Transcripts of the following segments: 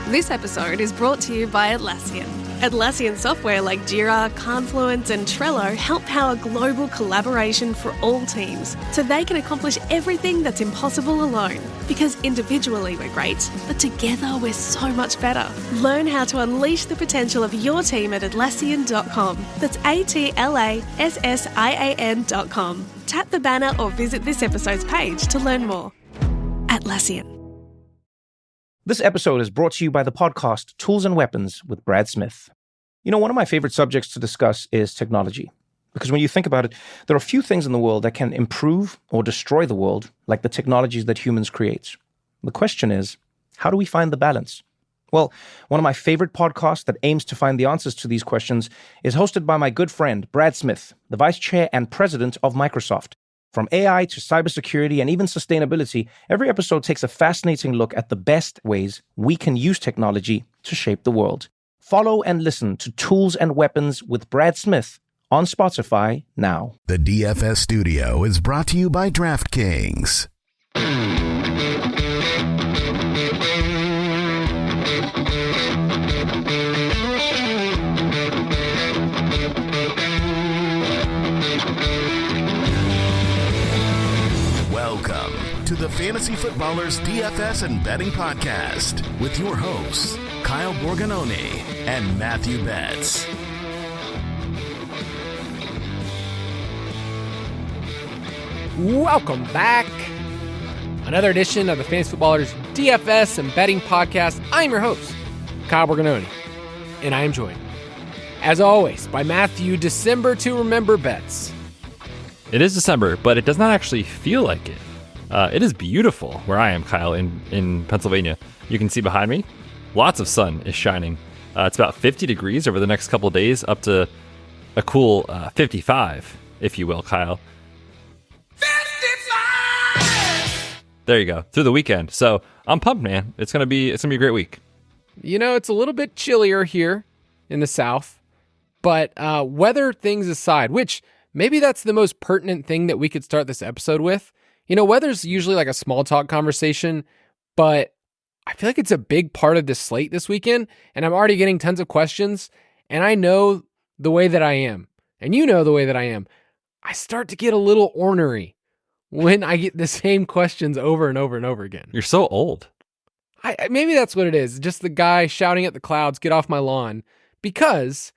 This episode is brought to you by Atlassian. Atlassian software like Jira, Confluence, and Trello help power global collaboration for all teams, so they can accomplish everything that's impossible alone. Because individually we're great, but together we're so much better. Learn how to unleash the potential of your team at Atlassian.com. That's Atlassian.com. Tap the banner or visit this episode's page to learn more. Atlassian. This episode is brought to you by the podcast Tools and Weapons with Brad Smith. You know, one of my favorite subjects to discuss is technology. Because when you think about it, there are few things in the world that can improve or destroy the world like the technologies that humans create. The question is, how do we find the balance? Well, one of my favorite podcasts that aims to find the answers to these questions is hosted by my good friend, Brad Smith, the vice chair and president of Microsoft. From AI to cybersecurity and even sustainability, every episode takes a fascinating look at the best ways we can use technology to shape the world. Follow and listen to Tools and Weapons with Brad Smith on Spotify now. The DFS studio is brought to you by DraftKings. Welcome to the Fantasy Footballers DFS and Betting Podcast with your hosts, Kyle Borganoni and Matthew Betz. Welcome back. Another edition of the Fantasy Footballers DFS and Betting Podcast. I'm your host, Kyle Borganoni, and I am joined, as always, by Matthew December to Remember Betz. It is December, but it does not actually feel like it. It is beautiful where I am, Kyle, in Pennsylvania. You can see behind me, lots of sun is shining. It's about 50 degrees over the next couple of days, up to a cool 55, if you will, Kyle. 55! There you go, through the weekend. So I'm pumped, man. It's gonna be a great week. You know, it's a little bit chillier here in the South, but weather things aside, which maybe that's the most pertinent thing that we could start this episode with. You know, weather's usually like a small talk conversation, but I feel like it's a big part of this slate this weekend, and I'm already getting tons of questions, and I know the way that I am, and you know the way that I am. I start to get a little ornery when I get the same questions over and over and over again. You're so old. Maybe that's what it is, just the guy shouting at the clouds, get off my lawn, because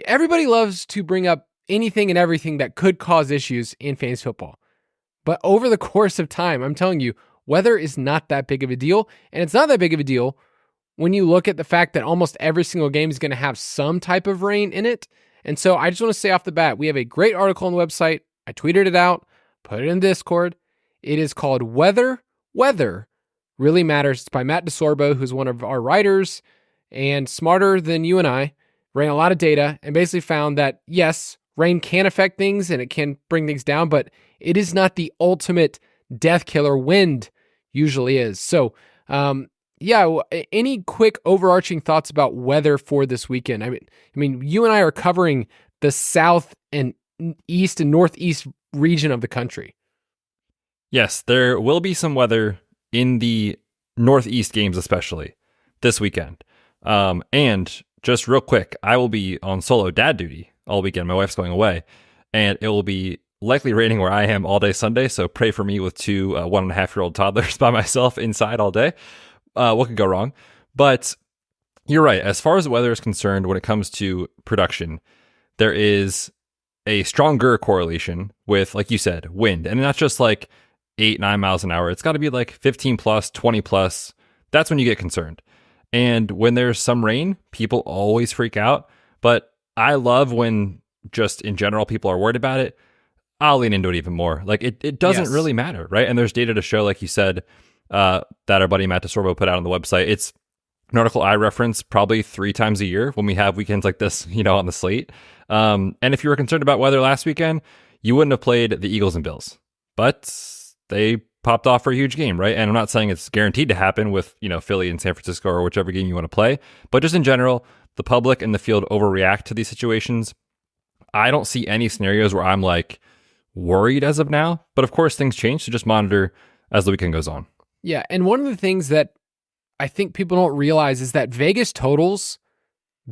everybody loves to bring up anything and everything that could cause issues in fantasy football. But over the course of time, I'm telling you, weather is not that big of a deal. And it's not that big of a deal when you look at the fact that almost every single game is going to have some type of rain in it. And so I just want to say off the bat, we have a great article on the website. I tweeted it out, put it in Discord. It is called Weather Really Matters. It's by Matt DeSorbo, who's one of our writers and smarter than you and I. Ran a lot of data and basically found that, yes, rain can affect things and it can bring things down, but it is not the ultimate death killer. Wind usually is. So, any quick overarching thoughts about weather for this weekend? I mean, you and I are covering the south and east and northeast region of the country. Yes, there will be some weather in the northeast games, especially this weekend. And just real quick, I will be on solo dad duty all weekend. My wife's going away, and it will be likely raining where I am all day Sunday. So pray for me with two 1.5-year-old toddlers by myself inside all day. What could go wrong? But you're right. As far as the weather is concerned, when it comes to production, there is a stronger correlation with, like you said, wind. And not just like 8-9 miles an hour. It's got to be like 15 plus, 20 plus. That's when you get concerned. And when there's some rain, people always freak out. But I love when just in general people are worried about it. I'll lean into it even more. Like it doesn't really matter, right? And there's data to show, like you said, that our buddy Matt DeSorbo put out on the website. It's an article I reference probably 3 times a year when we have weekends like this, on the slate. And if you were concerned about weather last weekend, you wouldn't have played the Eagles and Bills. But they popped off for a huge game, right? And I'm not saying it's guaranteed to happen with, Philly and San Francisco or whichever game you want to play. But just in general, the public and the field overreact to these situations. I don't see any scenarios where I'm like worried as of now. But of course, things change. So just monitor as the weekend goes on. Yeah. And one of the things that I think people don't realize is that Vegas totals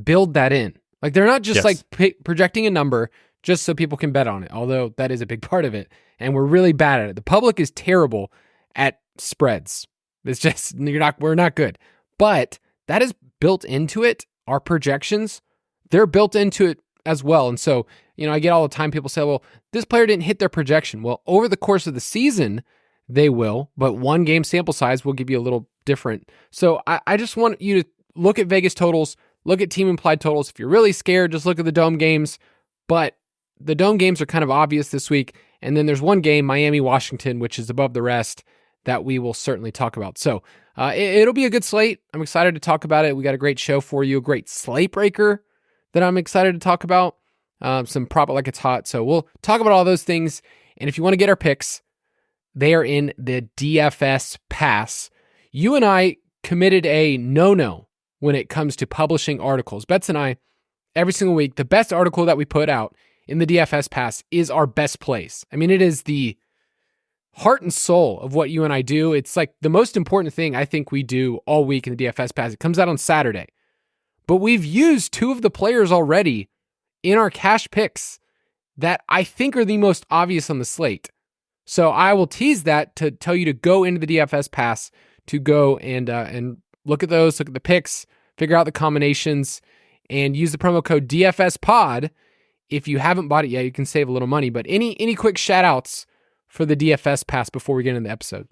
build that in. Like they're not just projecting a number just so people can bet on it, although that is a big part of it. And we're really bad at it. The public is terrible at spreads. It's just, we're not good. But that is built into it. Our projections, they're built into it as well. And so, I get all the time people say, well, this player didn't hit their projection. Well, over the course of the season, they will, but one game sample size will give you a little different. So I just want you to look at Vegas totals, look at team implied totals. If you're really scared, just look at the dome games. But the dome games are kind of obvious this week. And then there's one game, Miami-Washington, which is above the rest that we will certainly talk about. So it'll be a good slate. I'm excited to talk about it. We got a great show for you, a great slate breaker that I'm excited to talk about. Some prop it like it's hot. So we'll talk about all those things. And if you want to get our picks, they are in the DFS Pass. You and I committed a no-no when it comes to publishing articles. Betz and I, every single week, the best article that we put out in the DFS Pass is our best place. I mean, it is the heart and soul of what you and I do. It's like the most important thing I think we do all week in the DFS Pass. It comes out on Saturday. But we've used two of the players already in our cash picks that I think are the most obvious on the slate. So I will tease that to tell you to go into the DFS Pass to go and look at those, look at the picks, figure out the combinations, and use the promo code DFSPOD. If you haven't bought it yet, you can save a little money. But any quick shout outs for the DFS Pass before we get into the episode?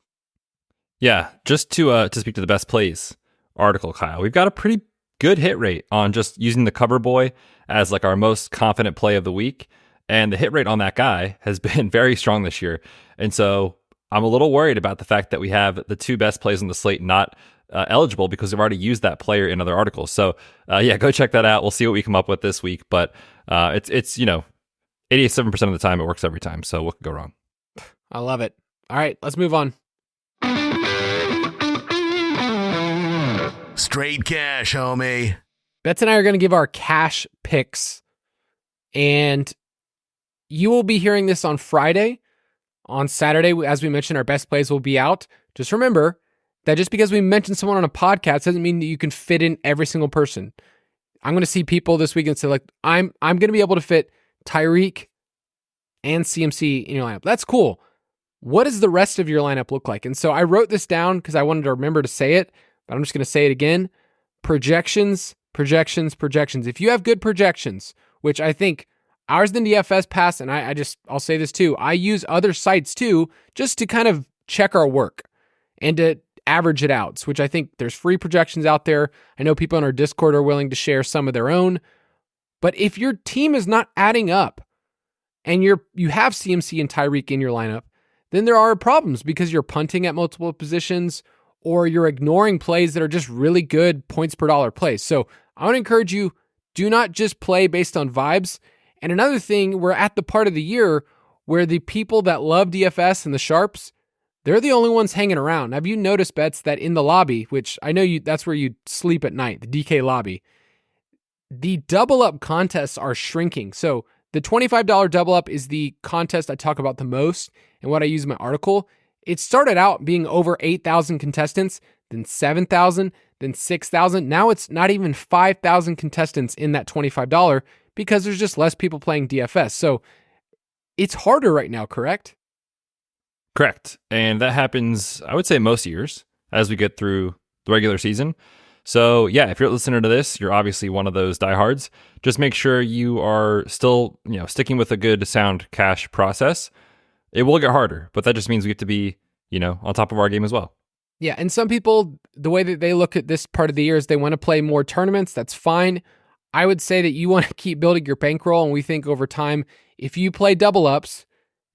Yeah, just to speak to the best plays article, Kyle, we've got a pretty good hit rate on just using the cover boy as like our most confident play of the week. And the hit rate on that guy has been very strong this year. And so I'm a little worried about the fact that we have the two best plays on the slate not eligible because we've already used that player in other articles. So go check that out. We'll see what we come up with this week. But it's 87% of the time it works every time. So what could go wrong? I love it. All right, let's move on. Straight cash, homie. Betz and I are going to give our cash picks, and you will be hearing this on Friday. On Saturday, as we mentioned, our best plays will be out. Just remember that just because we mentioned someone on a podcast doesn't mean that you can fit in every single person. I'm going to see people this weekend say, like, I'm going to be able to fit Tyreek and CMC in your lineup. That's cool. What does the rest of your lineup look like? And so I wrote this down because I wanted to remember to say it, but I'm just going to say it again. Projections. If you have good projections, which I think ours than DFS Pass, and I'll say this too, I use other sites too, just to kind of check our work and to average it out, which I think there's free projections out there. I know people on our Discord are willing to share some of their own, but if your team is not adding up and you have CMC and Tyreek in your lineup, then there are problems because you're punting at multiple positions or you're ignoring plays that are just really good points per dollar plays. So I want to encourage you, do not just play based on vibes. And another thing, we're at the part of the year where the people that love DFS and the sharps, they're the only ones hanging around. Have you noticed, Betz, that in the lobby, which I know that's where you sleep at night, the DK lobby, the double up contests are shrinking. So the $25 double up is the contest I talk about the most and what I use in my article. It started out being over 8,000 contestants, then 7,000, then 6,000. Now it's not even 5,000 contestants in that $25 because there's just less people playing DFS. So it's harder right now, correct? Correct. And that happens, I would say, most years as we get through the regular season. So yeah, if you're listening to this, you're obviously one of those diehards. Just make sure you are still, sticking with a good sound cash process. It will get harder, but that just means we get to be, on top of our game as well. Yeah, and some people, the way that they look at this part of the year is they want to play more tournaments. That's fine. I would say that you want to keep building your bankroll, and we think over time, if you play double ups,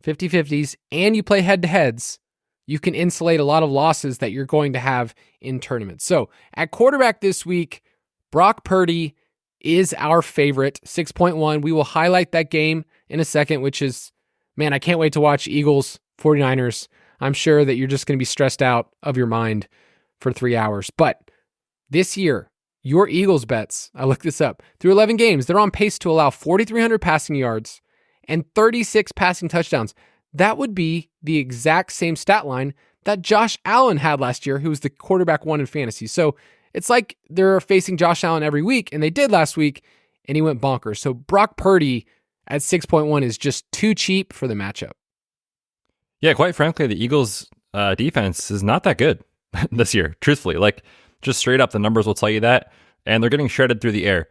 50-50s, and you play head-to-heads, you can insulate a lot of losses that you're going to have in tournaments. So at quarterback this week, Brock Purdy is our favorite, 6.1. We will highlight that game in a second, which is, man, I can't wait to watch Eagles 49ers. I'm sure that you're just going to be stressed out of your mind for 3 hours. But this year, your Eagles bets, I looked this up, through 11 games, they're on pace to allow 4,300 passing yards and 36 passing touchdowns. That would be the exact same stat line that Josh Allen had last year, who was the quarterback one in fantasy. So it's like they're facing Josh Allen every week, and they did last week, and he went bonkers. So Brock Purdy at 6.1 is just too cheap for the matchup. Yeah, quite frankly, the Eagles' defense is not that good this year, truthfully. Like, just straight up, the numbers will tell you that, and they're getting shredded through the air.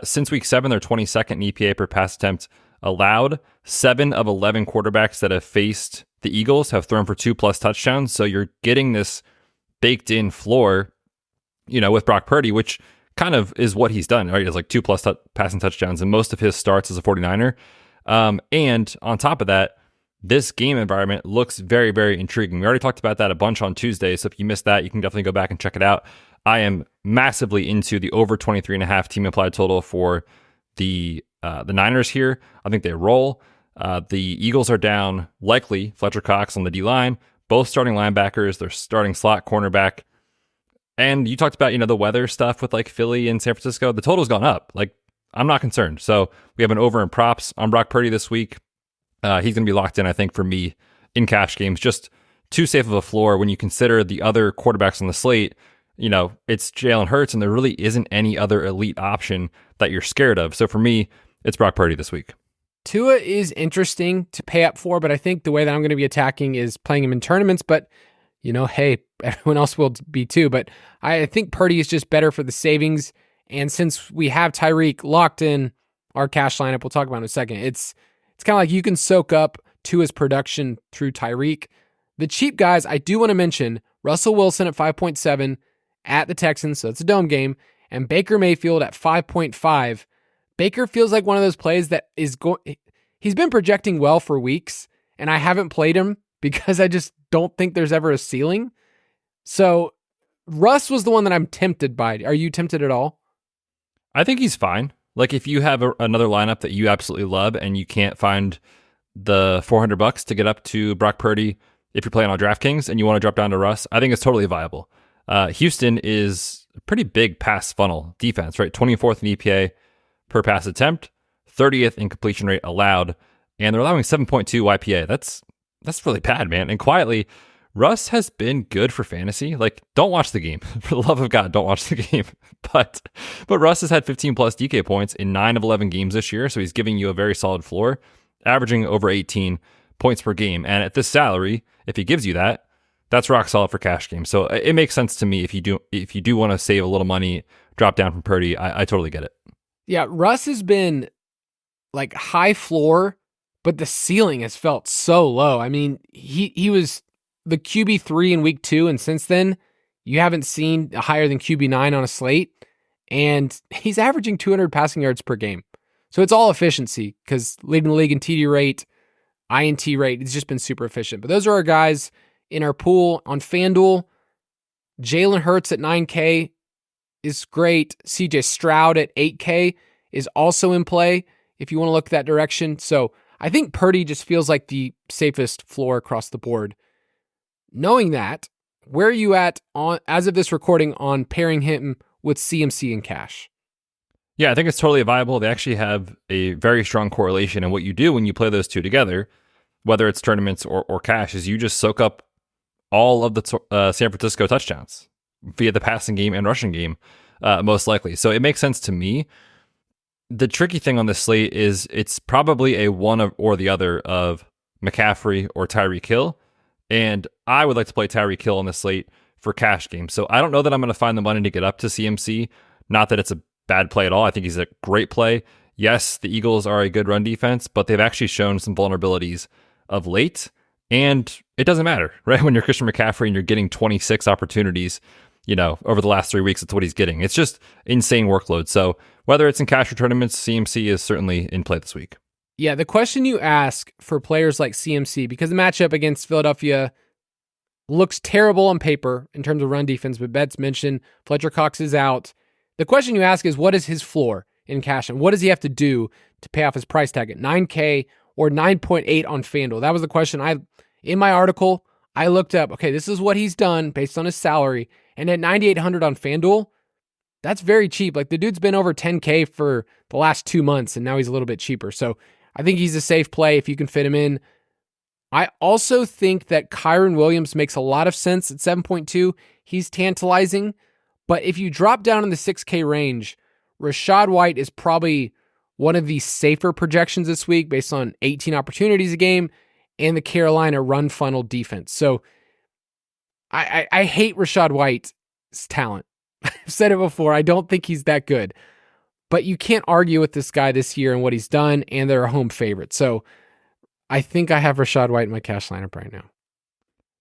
Since week 7, they're 22nd in EPA per pass attempt allowed. 7 of 11 quarterbacks that have faced the Eagles have thrown for 2+ touchdowns, so you're getting this baked-in floor, with Brock Purdy, which kind of is what he's done, right? He has like 2+ passing touchdowns in most of his starts as a 49er. And on top of that, this game environment looks very, very intriguing. We already talked about that a bunch on Tuesday, so if you missed that, you can definitely go back and check it out. I am massively into the over 23.5 team implied total for the Niners here. I think they roll. The Eagles are down, likely, Fletcher Cox on the D-line, both starting linebackers, they're starting slot cornerback. And you talked about, the weather stuff with like Philly and San Francisco. The total's gone up. Like, I'm not concerned. So we have an over in props on Brock Purdy this week. He's going to be locked in, I think, for me in cash games. Just too safe of a floor when you consider the other quarterbacks on the slate. It's Jalen Hurts, and there really isn't any other elite option that you're scared of. So for me, it's Brock Purdy this week. Tua is interesting to pay up for, but I think the way that I'm going to be attacking is playing him in tournaments. But, hey, everyone else will be too. But I think Purdy is just better for the savings. And since we have Tyreek locked in our cash lineup, we'll talk about it in a second. It's kind of like you can soak up Tua's production through Tyreek. The cheap guys, I do want to mention Russell Wilson at 5.7 at the Texans, so it's a dome game, and Baker Mayfield at 5.5. Baker feels like one of those plays that is he's been projecting well for weeks, and I haven't played him because I just don't think there's ever a ceiling. So Russ was the one that I'm tempted by. Are you tempted at all? I think he's fine. Like, if you have another lineup that you absolutely love and you can't find the $400 to get up to Brock Purdy if you're playing on DraftKings and you want to drop down to Russ, I think it's totally viable. Houston is a pretty big pass funnel defense, right? 24th in EPA per pass attempt, 30th in completion rate allowed, and they're allowing 7.2 YPA. That's really bad, man. And quietly, Russ has been good for fantasy. Like, don't watch the game. For the love of God, don't watch the game. But Russ has had 15+ DK points in 9 of 11 games this year, so he's giving you a very solid floor, averaging over 18 points per game. And at this salary, if he gives you that, that's rock solid for cash games. So it makes sense to me if you do want to save a little money, drop down from Purdy. I totally get it. Yeah, Russ has been like high floor, but the ceiling has felt so low. I mean, he was the QB3 in week 2, and since then, you haven't seen higher than QB9 on a slate, and he's averaging 200 passing yards per game. So it's all efficiency because leading the league in TD rate, INT rate, it's just been super efficient. But those are our guys in our pool on FanDuel. Jalen Hurts at 9K is great. CJ Stroud at 8K is also in play if you want to look that direction. So I think Purdy just feels like the safest floor across the board. Knowing that, where are you at as of this recording on pairing him with CMC and cash? Yeah, I think it's totally viable. They actually have a very strong correlation. And what you do when you play those two together, whether it's tournaments or cash, is you just soak up all of the San Francisco touchdowns via the passing game and rushing game, most likely. So it makes sense to me. The tricky thing on this slate is it's probably a one or the other of McCaffrey or Tyreek Hill. And I would like to play Tyreek Hill on the slate for cash games. So I don't know that I'm going to find the money to get up to CMC. Not that it's a bad play at all. I think he's a great play. Yes, the Eagles are a good run defense, but they've actually shown some vulnerabilities of late. And it doesn't matter, right? When you're Christian McCaffrey and you're getting 26 opportunities, over the last 3 weeks, that's what he's getting. It's just insane workload. So whether it's in cash or tournaments, CMC is certainly in play this week. Yeah, the question you ask for players like CMC, because the matchup against Philadelphia looks terrible on paper in terms of run defense, but Betz mentioned Fletcher Cox is out. The question you ask is, what is his floor in cash, and what does he have to do to pay off his price tag at 9K or 9.8 on FanDuel? That was the question in my article. I looked up, okay, this is what he's done based on his salary, and at 9,800 on FanDuel, that's very cheap. Like, the dude's been over 10K for the last 2 months, and now he's a little bit cheaper. So I think he's a safe play if you can fit him in. I also think that Kyron Williams makes a lot of sense at 7.2. He's tantalizing. But if you drop down in the 6K range, Rachaad White is probably one of the safer projections this week based on 18 opportunities a game and the Carolina run funnel defense. So I hate Rachaad White's talent. I've said it before. I don't think he's that good. But you can't argue with this guy this year and what he's done, and they're a home favorite. So I think I have Rachaad White in my cash lineup right now.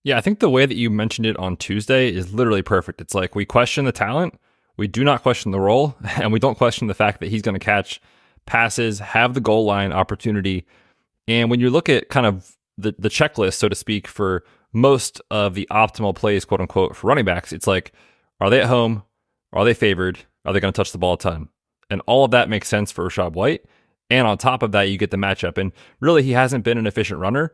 Yeah, I think the way that you mentioned it on Tuesday is literally perfect. It's like we question the talent, we do not question the role, and we don't question the fact that he's going to catch passes, have the goal line opportunity. And when you look at kind of the checklist, so to speak, for most of the optimal plays, quote unquote, for running backs, it's like, are they at home? Are they favored? Are they going to touch the ball a ton? And all of that makes sense for Rachaad White. And on top of that, you get the matchup. And really, he hasn't been an efficient runner,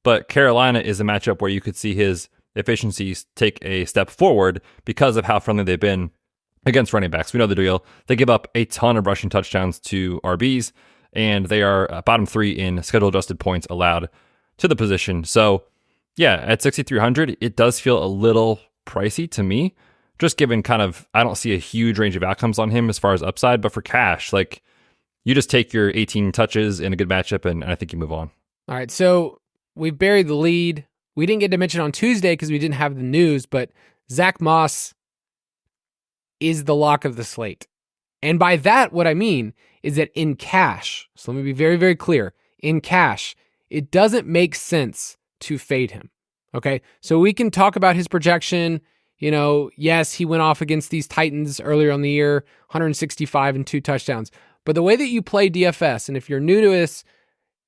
but Carolina is a matchup where you could see his efficiencies take a step forward because of how friendly they've been against running backs. We know the deal. They give up a ton of rushing touchdowns to RBs, and they are bottom 3 in schedule adjusted points allowed to the position. So yeah, at 6,300, it does feel a little pricey to me, just given kind of, I don't see a huge range of outcomes on him as far as upside, but for cash, like you just take your 18 touches in a good matchup and I think you move on. All right, so we've buried the lead. We didn't get to mention on Tuesday because we didn't have the news, but Zach Moss is the lock of the slate. And by that, what I mean is that in cash, so let me be very, very clear, in cash, it doesn't make sense to fade him, okay? So we can talk about his projection. You know, yes, he went off against these Titans earlier on the year, 165 and 2 touchdowns. But the way that you play DFS, and if you're new to this,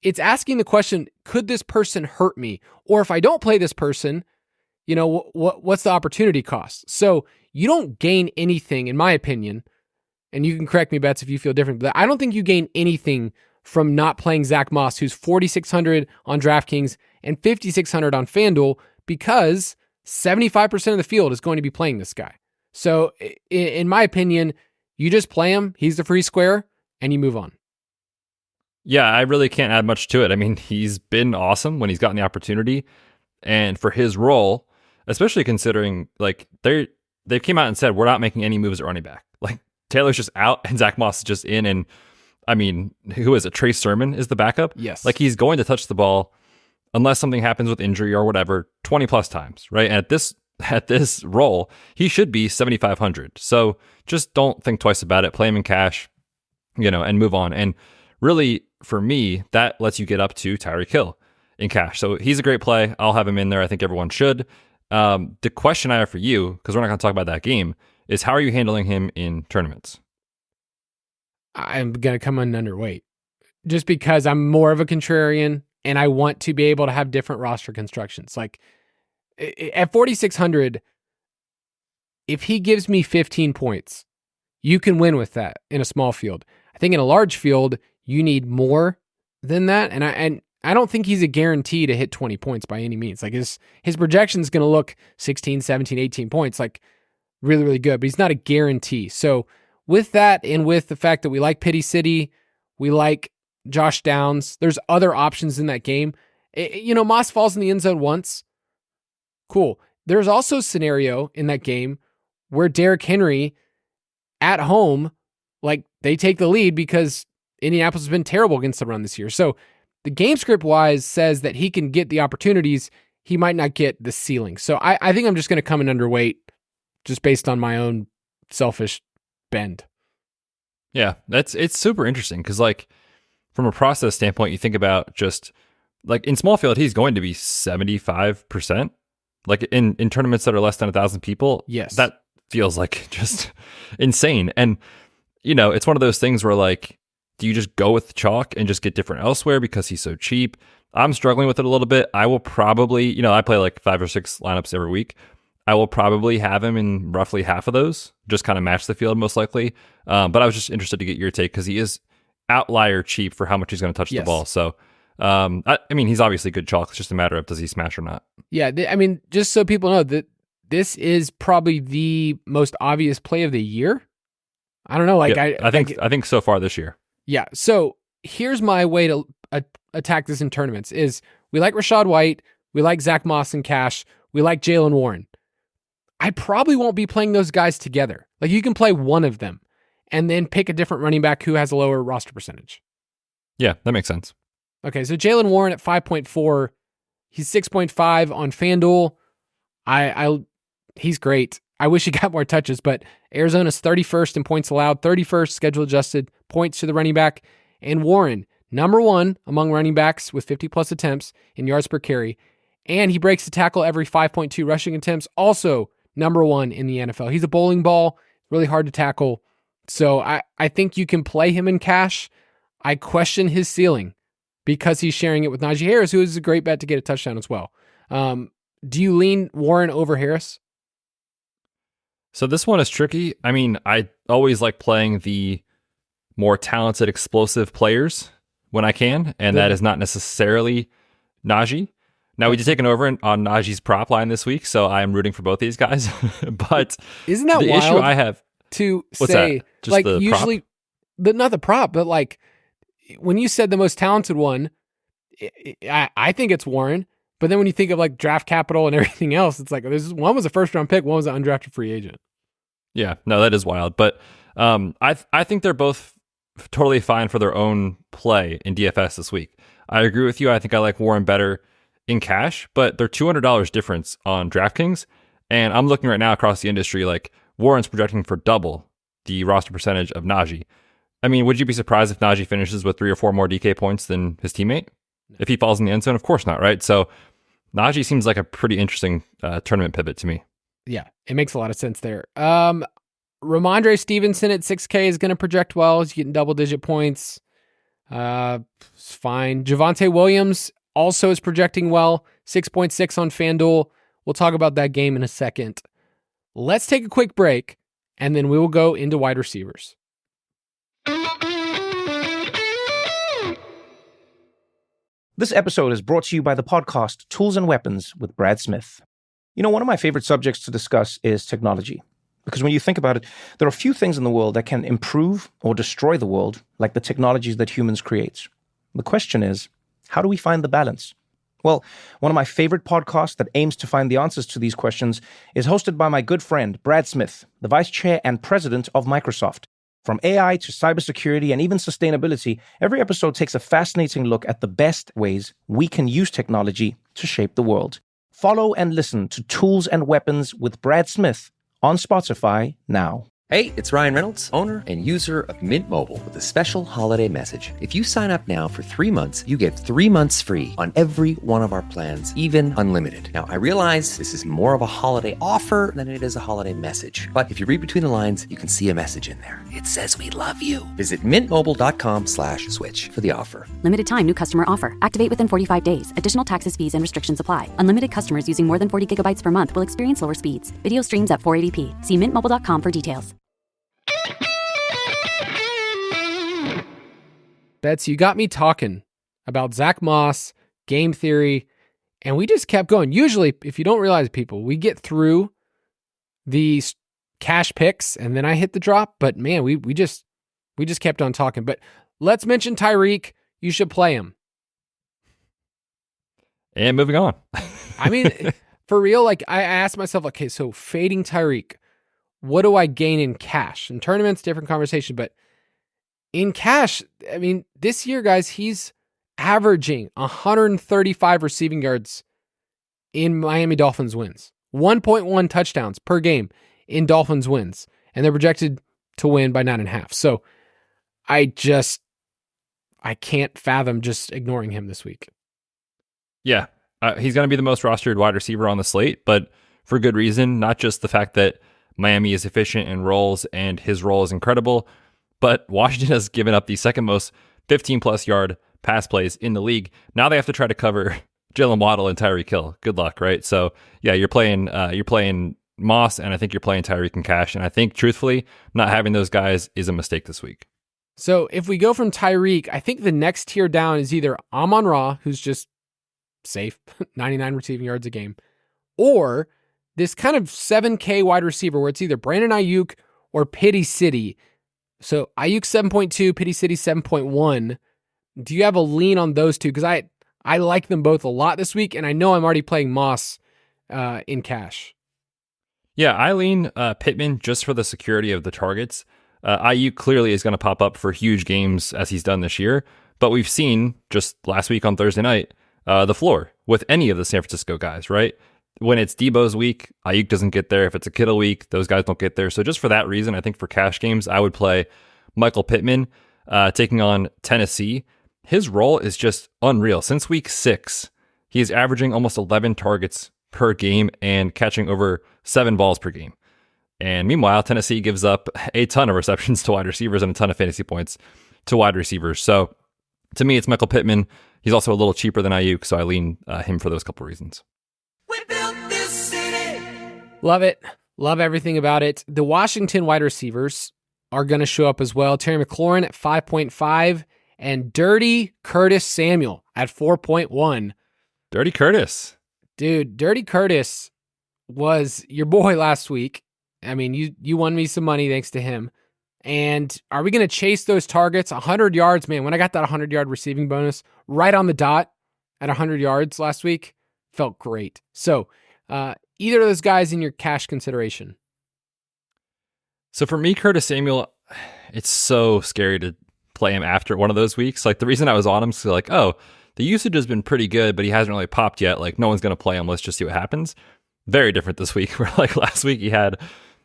it's asking the question, could this person hurt me? Or if I don't play this person, you know, what's the opportunity cost? So you don't gain anything, in my opinion, and you can correct me, Betz, if you feel different, but I don't think you gain anything from not playing Zach Moss, who's 4,600 on DraftKings and 5,600 on FanDuel, because 75% of the field is going to be playing this guy. So in my opinion, you just play him, he's the free square, and you move on. Yeah, I really can't add much to it. I mean, he's been awesome when he's gotten the opportunity. And for his role, especially considering like they came out and said, we're not making any moves at running back. Like Taylor's just out and Zach Moss is just in. And I mean, who is it? Trey Sermon is the backup. Yes. Like he's going to touch the ball unless something happens with injury or whatever, 20 plus times, right? And at this role, he should be 7,500. So just don't think twice about it. Play him in cash, you know, and move on. And really, for me, that lets you get up to Tyreek Hill in cash. So he's a great play. I'll have him in there. I think everyone should. The question I have for you, because we're not going to talk about that game, is how are you handling him in tournaments? I'm going to come in underweight just because I'm more of a contrarian and I want to be able to have different roster constructions. Like at 4,600, if he gives me 15 points, you can win with that in a small field. I think in a large field, you need more than that. And I don't think he's a guarantee to hit 20 points by any means. Like his projection is going to look 16, 17, 18 points, like really, really good, but he's not a guarantee. So with that, and with the fact that we like Pity City, we like Josh Downs, there's other options in that game. You know, Moss falls in the end zone once. Cool. There's also a scenario in that game where Derrick Henry at home, like they take the lead because Indianapolis has been terrible against the run this year. So the game script wise says that he can get the opportunities. He might not get the ceiling. So I think I'm just going to come in underweight just based on my own selfish bend. Yeah, it's super interesting because like from a process standpoint, you think about just like in small field, he's going to be 75%. Like in tournaments that are less than 1,000 people. Yes. That feels like just insane. And you know, it's one of those things where like, do you just go with the chalk and just get different elsewhere because he's so cheap? I'm struggling with it a little bit. I will probably, you know, I play like 5 or 6 lineups every week. I will probably have him in roughly half of those, just kind of match the field most likely. But I was just interested to get your take because he is outlier cheap for how much he's going to touch the ball. So, I mean, he's obviously good chalk. It's just a matter of does he smash or not. Yeah, I mean, just so people know that this is probably the most obvious play of the year. I don't know. Like yeah, I think so far this year. Yeah. So here's my way to attack this in tournaments is We like Rachaad White. We like Zach Moss and Cash. We like Jaylen Warren. I probably won't be playing those guys together. Like, you can play one of them and then pick a different running back who has a lower roster percentage. Yeah, that makes sense. Okay, so Jaylen Warren at 5.4. He's 6.5 on FanDuel. He's great. I wish he got more touches, but Arizona's 31st in points allowed, 31st schedule adjusted points to the running back, and Warren, number 1 among running backs with 50-plus attempts in yards per carry, and he breaks the tackle every 5.2 rushing attempts, also number 1 in the NFL. He's a bowling ball, really hard to tackle, so I think you can play him in cash. I question his ceiling because he's sharing it with Najee Harris, who is a great bet to get a touchdown as well. Do you lean Warren over Harris? So this one is tricky. I mean, I always like playing the more talented, explosive players when I can, and that is not necessarily Najee. Now, we did take an over on Najee's prop line this week, so I'm rooting for both these guys. But isn't that the wild issue I have to what's say, that? Just like, the usually, not the prop, but like when you said the most talented one, I think it's Warren. But then when you think of like draft capital and everything else, it's like one was a first round pick, one was an undrafted free agent. Yeah, no, that is wild. But I think they're both totally fine for their own play in DFS this week. I agree with you. I think I like Warren better in cash, but they're $200 difference on DraftKings. And I'm looking right now across the industry, like Warren's projecting for double the roster percentage of Najee. I mean, would you be surprised if Najee finishes with 3 or 4 more DK points than his teammate? No. If he falls in the end zone? Of course not, right? So Najee seems like a pretty interesting tournament pivot to me. Yeah, it makes a lot of sense there. Ramondre Stevenson at 6K is going to project well. He's getting double-digit points. It's fine. Javonte Williams also is projecting well, 6.6 on FanDuel. We'll talk about that game in a second. Let's take a quick break, and then we will go into wide receivers. This episode is brought to you by the podcast Tools and Weapons with Brad Smith. You know, one of my favorite subjects to discuss is technology. Because when you think about it, there are few things in the world that can improve or destroy the world like the technologies that humans create. The question is, how do we find the balance? Well, one of my favorite podcasts that aims to find the answers to these questions is hosted by my good friend, Brad Smith, the vice chair and president of Microsoft. From AI to cybersecurity and even sustainability, every episode takes a fascinating look at the best ways we can use technology to shape the world. Follow and listen to Tools and Weapons with Brad Smith on Spotify now. Hey, it's Ryan Reynolds, owner and user of Mint Mobile, with a special holiday message. If you sign up now for 3 months, you get 3 months free on every one of our plans, even unlimited. Now, I realize this is more of a holiday offer than it is a holiday message. But if you read between the lines, you can see a message in there. It says we love you. Visit mintmobile.com/switch for the offer. Limited time new customer offer. Activate within 45 days. Additional taxes, fees, and restrictions apply. Unlimited customers using more than 40 gigabytes per month will experience lower speeds. Video streams at 480p. See mintmobile.com for details. Betz, you got me talking about Zach Moss, game theory, and we just kept going. Usually, if you don't realize, people, we get through these cash picks and then I hit the drop, but man, we just kept on talking. But let's mention Tyreek. You should play him. And moving on. I mean, for real, like I asked myself, okay, so fading Tyreek, what do I gain in cash? In tournaments, different conversation, but in cash, I mean, this year, guys, he's averaging 135 receiving yards in Miami Dolphins wins, 1.1 touchdowns per game in Dolphins wins, and they're projected to win by 9.5. So I can't fathom just ignoring him this week. Yeah, he's going to be the most rostered wide receiver on the slate, but for good reason, not just the fact that Miami is efficient in rolls and his role is incredible, but Washington has given up the second most 15-plus yard pass plays in the league. Now they have to try to cover Jalen Waddle and Tyreek Hill. Good luck, right? So yeah, you're playing Moss, and I think you're playing Tyreek and Cash. And I think, truthfully, not having those guys is a mistake this week. So if we go from Tyreek, I think the next tier down is either Amon-Ra, who's just safe, 99 receiving yards a game, or this kind of 7K wide receiver where it's either Brandon Aiyuk or Pity City. So Aiyuk 7.2, Pity City 7.1. Do you have a lean on those two? Because I like them both a lot this week, and I know I'm already playing Moss in cash. Yeah, I lean Pittman just for the security of the targets. Aiyuk clearly is going to pop up for huge games as he's done this year, but we've seen just last week on Thursday night the floor with any of the San Francisco guys, right? When it's Debo's week, Aiyuk doesn't get there. If it's a Kittle week, those guys don't get there. So just for that reason, I think for cash games, I would play Michael Pittman taking on Tennessee. His role is just unreal. Since week 6, he is averaging almost 11 targets per game and catching over 7 balls per game. And meanwhile, Tennessee gives up a ton of receptions to wide receivers and a ton of fantasy points to wide receivers. So to me, it's Michael Pittman. He's also a little cheaper than Aiyuk, so I lean him for those couple reasons. Love it. Love everything about it. The Washington wide receivers are going to show up as well. Terry McLaurin at 5.5 and Dirty Curtis Samuel at 4.1. Dirty Curtis. Dude, Dirty Curtis was your boy last week. I mean, you won me some money thanks to him. And are we going to chase those targets? 100 yards, man. When I got that 100-yard receiving bonus right on the dot at 100 yards last week, felt great. So either of those guys in your cash consideration. So for me, Curtis Samuel, it's so scary to play him after one of those weeks. Like the reason I was on him is like, oh, the usage has been pretty good, but he hasn't really popped yet. Like no one's going to play him. Let's just see what happens. Very different this week where like last week he had,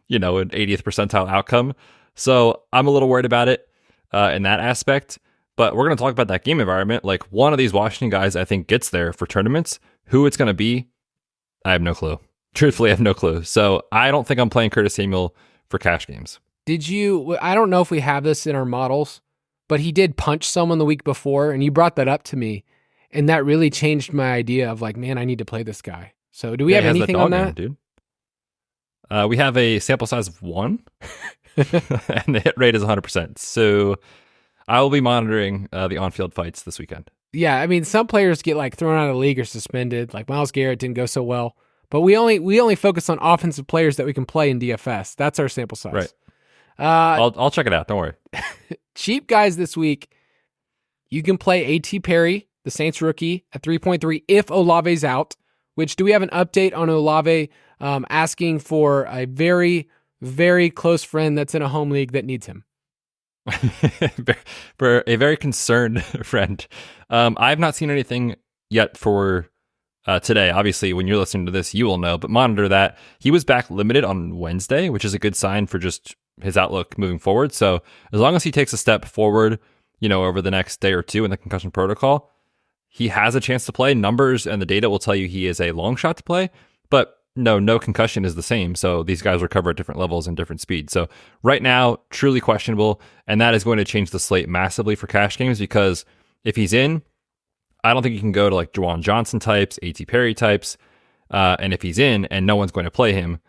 an 80th percentile outcome. So I'm a little worried about it in that aspect. But we're going to talk about that game environment. Like one of these Washington guys, I think, gets there for tournaments. Who it's going to be, I have no clue. Truthfully, I have no clue. So I don't think I'm playing Curtis Samuel for cash games. I don't know if we have this in our models, but he did punch someone the week before, and you brought that up to me, and that really changed my idea of like, man, I need to play this guy. So do we have anything on that? Dude. We have a sample size of 1, and the hit rate is 100%. So I will be monitoring the on-field fights this weekend. Yeah, I mean, some players get like thrown out of the league or suspended. Like Myles Garrett didn't go so well, but we only focus on offensive players that we can play in DFS. That's our sample size. Right. I'll check it out. Don't worry. Cheap guys this week. You can play A.T. Perry, the Saints rookie, at 3.3 if Olave's out. Which, do we have an update on Olave asking for a very, very close friend that's in a home league that needs him? For a very concerned friend. I have not seen anything yet for today. Obviously, when you're listening to this, you will know, but monitor that. He was back limited on Wednesday, which is a good sign for just his outlook moving forward. So as long as he takes a step forward, over the next day or two in the concussion protocol, he has a chance to play. Numbers and the data will tell you he is a long shot to play, but no concussion is the same. So these guys recover at different levels and different speeds. So right now, truly questionable. And that is going to change the slate massively for cash games because if he's in, I don't think you can go to like Juwan Johnson types, A.T. Perry types. And if he's in and no one's going to play him,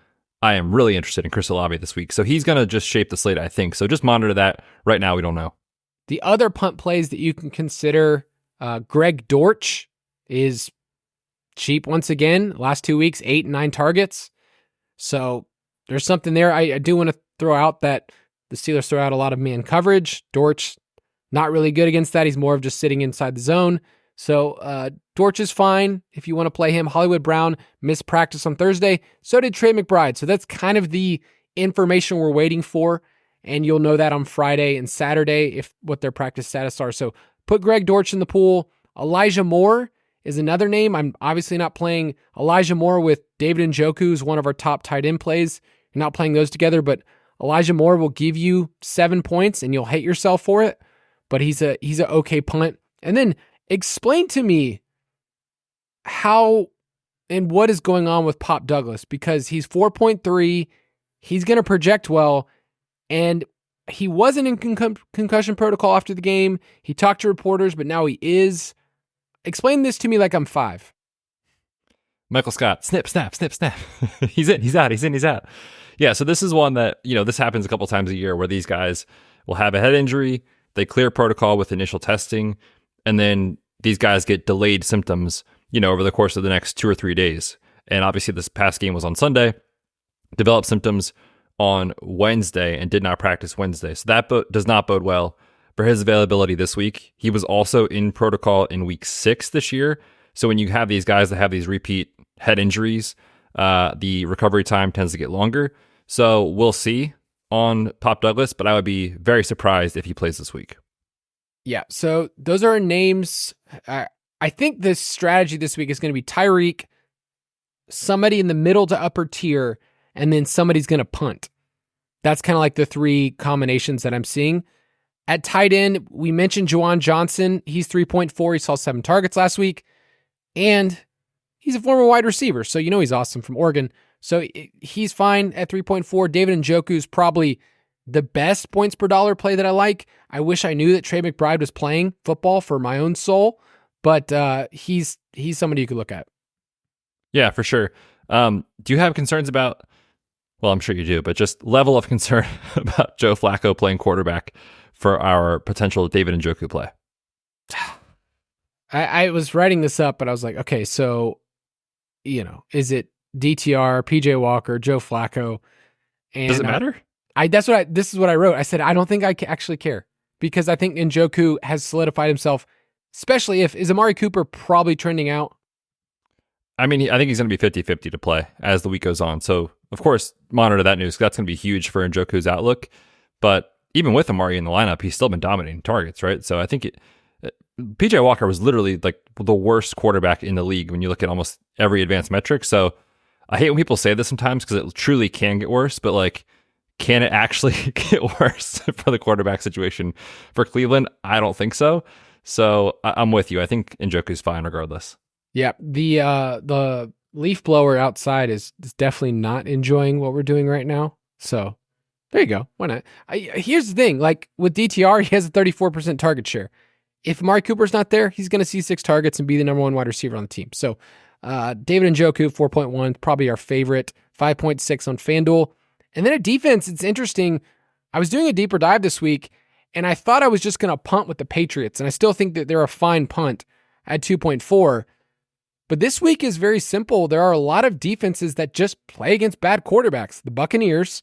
I am really interested in Chris Olave this week. So he's going to just shape the slate, I think. So just monitor that. Right now, we don't know. The other punt plays that you can consider, Greg Dortch is cheap once again. Last 2 weeks, 8 and 9 targets. So there's something there. I do want to throw out that the Steelers throw out a lot of man coverage. Dortch, not really good against that. He's more of just sitting inside the zone. So Dortch is fine if you want to play him. Hollywood Brown missed practice on Thursday. So did Trey McBride. So that's kind of the information we're waiting for. And you'll know that on Friday and Saturday if what their practice status are. So put Greg Dortch in the pool. Elijah Moore is another name. I'm obviously not playing Elijah Moore with David Njoku, who's one of our top tight end plays. You're not playing those together, but Elijah Moore will give you 7 points and you'll hate yourself for it. But he's a okay punt. And then explain to me how and what is going on with Pop Douglas, because he's 4.3. He's going to project well. And he wasn't in concussion protocol after the game. He talked to reporters, but now he is. Explain this to me like I'm 5. Michael Scott, snip, snap, snip, snap. He's in, he's out, he's in, he's out. Yeah, so this is one that, this happens a couple times a year where these guys will have a head injury, they clear protocol with initial testing, and then these guys get delayed symptoms, over the course of the next 2 or 3 days. And obviously this past game was on Sunday, developed symptoms on Wednesday and did not practice Wednesday. So that does not bode well for his availability this week. He was also in protocol in week 6 this year. So when you have these guys that have these repeat head injuries, the recovery time tends to get longer. So we'll see on Pop Douglas, but I would be very surprised if he plays this week. Yeah, so those are our names. I think the strategy this week is going to be Tyreek, somebody in the middle to upper tier, and then somebody's going to punt. That's kind of like the 3 combinations that I'm seeing. At tight end, we mentioned Juwan Johnson. He's 3.4. He saw 7 targets last week. And he's a former wide receiver, so you know he's awesome, from Oregon. So he's fine at 3.4. David Njoku is probably the best points per dollar play that I like. I wish I knew that Trey McBride was playing football for my own soul, but he's somebody you could look at. Yeah, for sure. Do you have concerns about, well, I'm sure you do, but just level of concern about Joe Flacco playing quarterback for our potential David Njoku play? I was writing this up, but I was like, okay, so, is it DTR, PJ Walker, Joe Flacco? And does it matter? This is what I wrote. I said, I don't think I actually care, because I think Njoku has solidified himself, especially is Amari Cooper probably trending out? I mean, I think he's going to be 50-50 to play as the week goes on. So, of course, monitor that news. That's going to be huge for Njoku's outlook. But even with Amari in the lineup, he's still been dominating targets, right? So I think PJ Walker was literally like the worst quarterback in the league when you look at almost every advanced metric. So I hate when people say this sometimes, because it truly can get worse, but like, can it actually get worse for the quarterback situation for Cleveland? I don't think so. So I'm with you. I think Njoku's fine regardless. Yeah, the leaf blower outside is definitely not enjoying what we're doing right now. So there you go. Why not? Here's the thing. Like with DTR, he has a 34% target share. If Amari Cooper's not there, he's going to see 6 targets and be the number 1 wide receiver on the team. So David Njoku, 4.1, probably our favorite, 5.6 on FanDuel. And then at defense, it's interesting. I was doing a deeper dive this week, and I thought I was just going to punt with the Patriots, and I still think that they're a fine punt at 2.4. But this week is very simple. There are a lot of defenses that just play against bad quarterbacks. The Buccaneers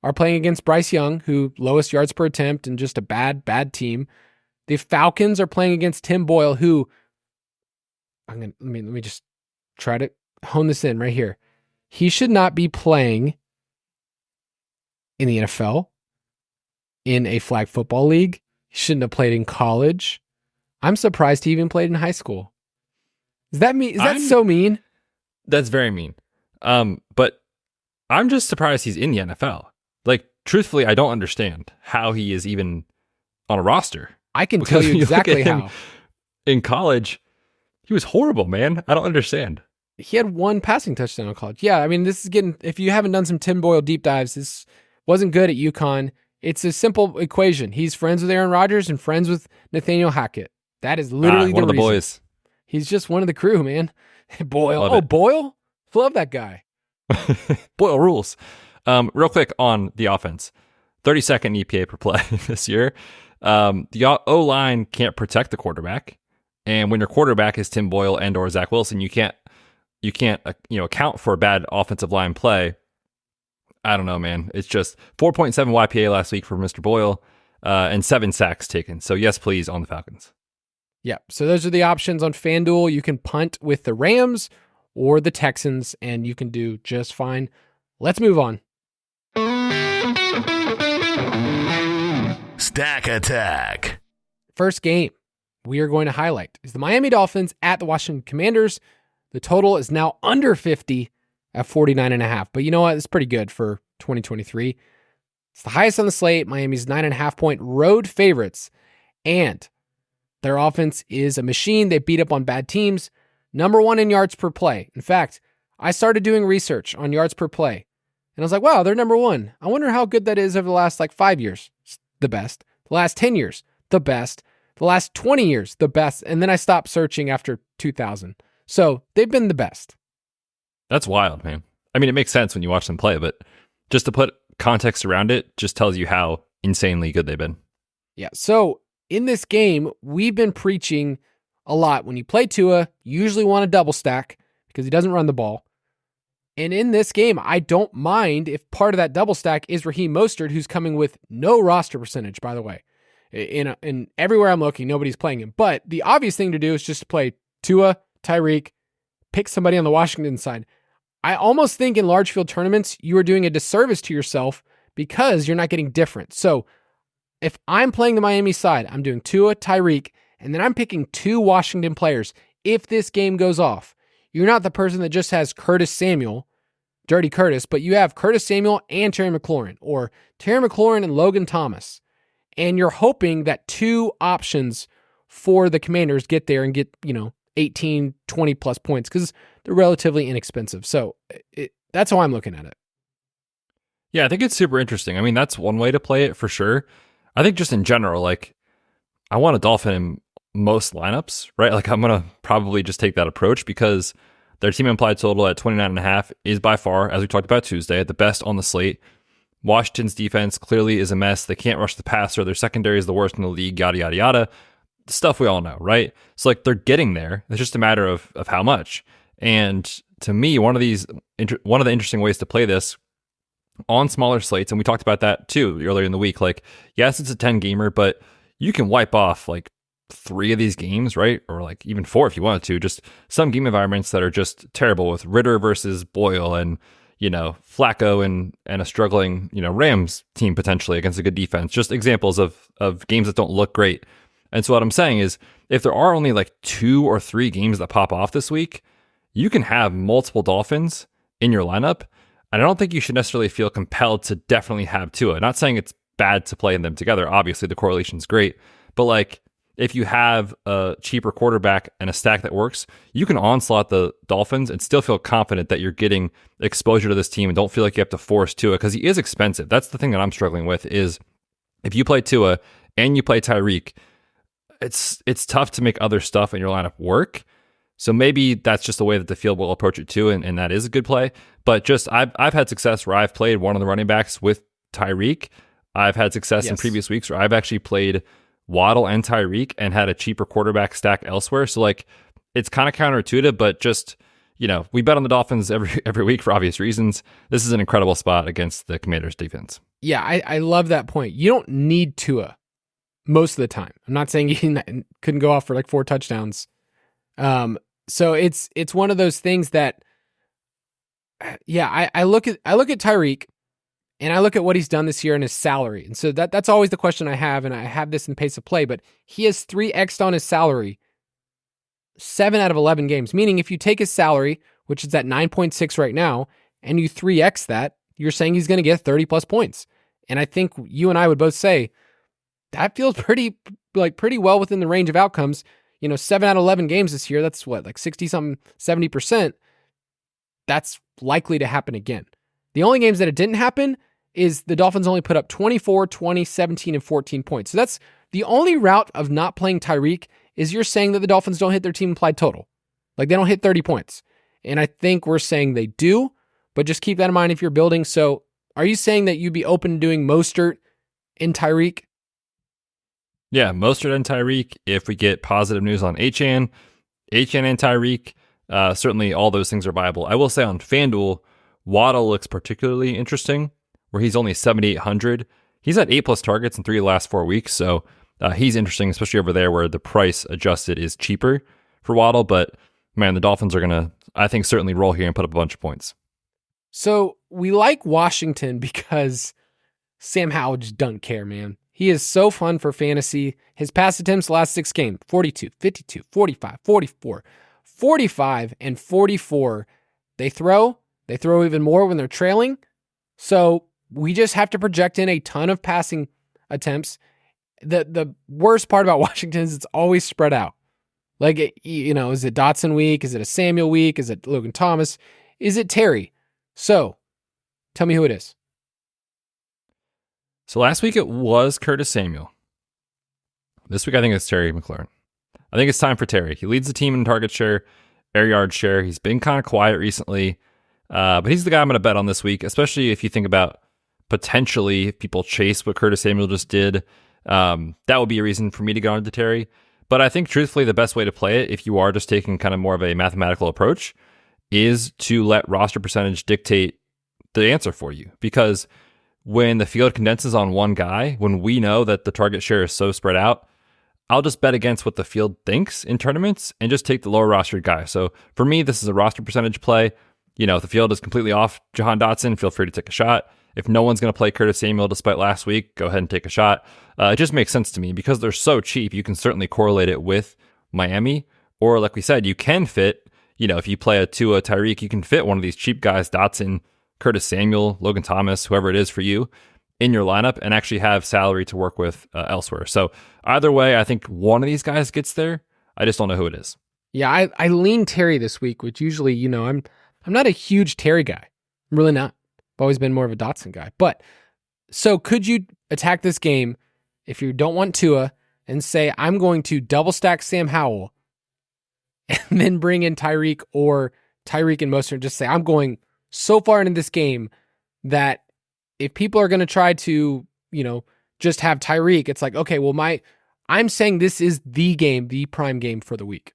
are playing against Bryce Young, who lowest yards per attempt and just a bad team. The Falcons are playing against Tim Boyle, who let me just try to hone this in right here. He should not be playing in the NFL, in a flag football league. He shouldn't have played in college. I'm surprised he even played in high school. Is that mean? Is that so mean? That's very mean. But I'm just surprised he's in the NFL. Like, truthfully, I don't understand how he is even on a roster. I can tell you exactly how. In college, he was horrible, man. I don't understand. He had 1 passing touchdown in college. Yeah, I mean, this is getting, if you haven't done some Tim Boyle deep dives, this wasn't good at UConn. It's a simple equation. He's friends with Aaron Rodgers and friends with Nathaniel Hackett. That is literally one of the reason. boys. He's just one of the crew, man. Boyle. Love it. Boyle? Love that guy. Boyle rules. Real quick on the offense. 32nd EPA per play this year. The O-line can't protect the quarterback. And when your quarterback is Tim Boyle and or Zach Wilson, you can't account for bad offensive line play. I don't know, man. It's just 4.7 YPA last week for Mr. Boyle, and 7 sacks taken. So yes, please, on the Falcons. Yeah, so those are the options on FanDuel. You can punt with the Rams or the Texans, and you can do just fine. Let's move on. Stack Attack. First game we are going to highlight is the Miami Dolphins at the Washington Commanders. The total is now under 50 at 49.5. But you know what? It's pretty good for 2023. It's the highest on the slate. Miami's 9.5-point road favorites. And their offense is a machine. They beat up on bad teams. Number 1 in yards per play. In fact, I started doing research on yards per play. And I was like, wow, they're number 1. I wonder how good that is over the last 5 years. It's the best. The last 10 years, the best. The last 20 years, the best. And then I stopped searching after 2000. So they've been the best. That's wild, man. I mean, it makes sense when you watch them play, but just to put context around it just tells you how insanely good they've been. Yeah. So in this game, we've been preaching a lot. When you play Tua, you usually want a double stack because he doesn't run the ball. And in this game, I don't mind if part of that double stack is Raheem Mostert, who's coming with no roster percentage, by the way. In everywhere I'm looking, nobody's playing him. But the obvious thing to do is just to play Tua, Tyreek, pick somebody on the Washington side. I almost think in large field tournaments, you are doing a disservice to yourself because you're not getting different. So if I'm playing the Miami side, I'm doing Tua, Tyreek, and then I'm picking 2 Washington players. If this game goes off, you're not the person that just has Curtis Samuel, Dirty Curtis, but you have Curtis Samuel and Terry McLaurin, or Terry McLaurin and Logan Thomas. And you're hoping that 2 options for the Commanders get there and get, 18, 20 plus points because they're relatively inexpensive. So that's how I'm looking at it. Yeah, I think it's super interesting. I mean, that's one way to play it for sure. I think just in general, like, I want a Dolphin in most lineups, right? Like, I'm going to probably just take that approach because their team implied total at 29.5 is by far, as we talked about Tuesday, the best on the slate. Washington's defense clearly is a mess. They can't rush the passer. Their secondary is the worst in the league, yada, yada, yada. The stuff we all know, right? So, like, they're getting there. It's just a matter of how much. And to me, one of the interesting ways to play this on smaller slates, and we talked about that too earlier in the week, like, yes, it's a 10-gamer, but you can wipe off, like, 3 of these games, right? Or like even 4 if you wanted to. Just some game environments that are just terrible with Ritter versus Boyle and, Flacco and a struggling, Rams team potentially against a good defense. Just examples of games that don't look great. And so what I'm saying is if there are only like 2 or 3 games that pop off this week, you can have multiple Dolphins in your lineup. And I don't think you should necessarily feel compelled to definitely have Tua. Not saying it's bad to play them together. Obviously, the correlation's great. But like, if you have a cheaper quarterback and a stack that works, you can onslaught the Dolphins and still feel confident that you're getting exposure to this team and don't feel like you have to force Tua because he is expensive. That's the thing that I'm struggling with is if you play Tua and you play Tyreek, it's tough to make other stuff in your lineup work. So maybe that's just the way that the field will approach it too, and that is a good play. But just I've had success where I've played one of the running backs with Tyreek. I've had success in previous weeks where I've actually played Waddle and Tyreek and had a cheaper quarterback stack elsewhere. So like it's kind of counterintuitive, but just, we bet on the Dolphins every week for obvious reasons. This is an incredible spot against the Commanders defense. Yeah, I love that point. You don't need Tua most of the time. I'm not saying he couldn't go off for like 4 touchdowns. So it's one of those things that, I look at Tyreek and I look at what he's done this year and his salary. And so that's always the question I have. And I have this in pace of play, but he has 3x'd on his salary 7 out of 11 games. Meaning if you take his salary, which is at 9.6 right now, and you 3x that, you're saying he's going to get 30 plus points. And I think you and I would both say that feels pretty well within the range of outcomes. 7 out of 11 games this year, that's what, like 60-something, 70%. That's likely to happen again. The only games that it didn't happen is the Dolphins only put up 24, 20, 17, and 14 points. So that's the only route of not playing Tyreek is you're saying that the Dolphins don't hit their team implied total. Like they don't hit 30 points. And I think we're saying they do, but just keep that in mind if you're building. So are you saying that you'd be open to doing Mostert and Tyreek? Yeah, Mostert and Tyreek. If we get positive news on Achane and Tyreek, certainly all those things are viable. I will say on FanDuel, Waddle looks particularly interesting, where he's only 7,800. He's had 8+ targets in 3 of the last 4 weeks, so he's interesting, especially over there where the price adjusted is cheaper for Waddle. But man, the Dolphins are going to, I think, certainly roll here and put up a bunch of points. So we like Washington because Sam Howell just doesn't care, man. He is so fun for fantasy. His pass attempts last 6 games, 42, 52, 45, 44, 45, and 44. They throw even more when they're trailing. So we just have to project in a ton of passing attempts. The worst part about Washington is it's always spread out. Like, is it Dotson week? Is it a Samuel week? Is it Logan Thomas? Is it Terry? So tell me who it is. So last week it was Curtis Samuel. This week I think it's Terry McLaurin. I think it's time for Terry. He leads the team in target share, air yard share. He's been kind of quiet recently, but he's the guy I'm going to bet on this week, especially if you think about potentially if people chase what Curtis Samuel just did. That would be a reason for me to go into Terry. But I think truthfully the best way to play it, if you are just taking kind of more of a mathematical approach, is to let roster percentage dictate the answer for you. Because when the field condenses on one guy, when we know that the target share is so spread out, I'll just bet against what the field thinks in tournaments and just take the lower rostered guy. So for me, this is a roster percentage play. If the field is completely off Jahan Dotson, feel free to take a shot. If no one's going to play Curtis Samuel despite last week, go ahead and take a shot. It just makes sense to me because they're so cheap. You can certainly correlate it with Miami, or like we said, you can fit, if you play a Tua, Tyreek, you can fit one of these cheap guys, Dotson, Curtis Samuel, Logan Thomas, whoever it is for you, in your lineup and actually have salary to work with elsewhere. So either way, I think one of these guys gets there. I just don't know who it is. Yeah, I lean Terry this week, which usually, I'm not a huge Terry guy. I'm really not. I've always been more of a Dotson guy. But so could you attack this game if you don't want Tua and say, I'm going to double stack Sam Howell and then bring in Tyreek or Tyreek and Mostert and just say, I'm going so far into this game that if people are going to try to, just have Tyreek, it's like, okay, well, I'm saying this is the game, the prime game for the week.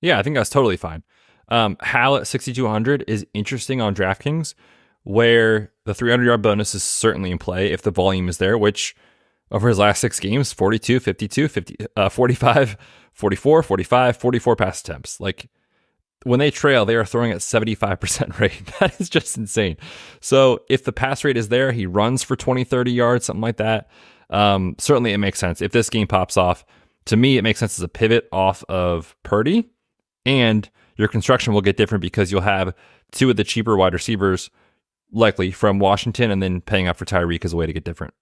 Yeah, I think that's totally fine. Hal at 6,200 is interesting on DraftKings, where the 300-yard bonus is certainly in play if the volume is there, which over his last 6 games, 42, 52, 50, 45, 44, 45, 44 pass attempts. Like, when they trail, they are throwing at 75% rate. That is just insane. So if the pass rate is there, he runs for 20, 30 yards, something like that. Certainly it makes sense. If this game pops off, to me, it makes sense as a pivot off of Purdy, and your construction will get different because you'll have 2 of the cheaper wide receivers likely from Washington and then paying up for Tyreek as a way to get different.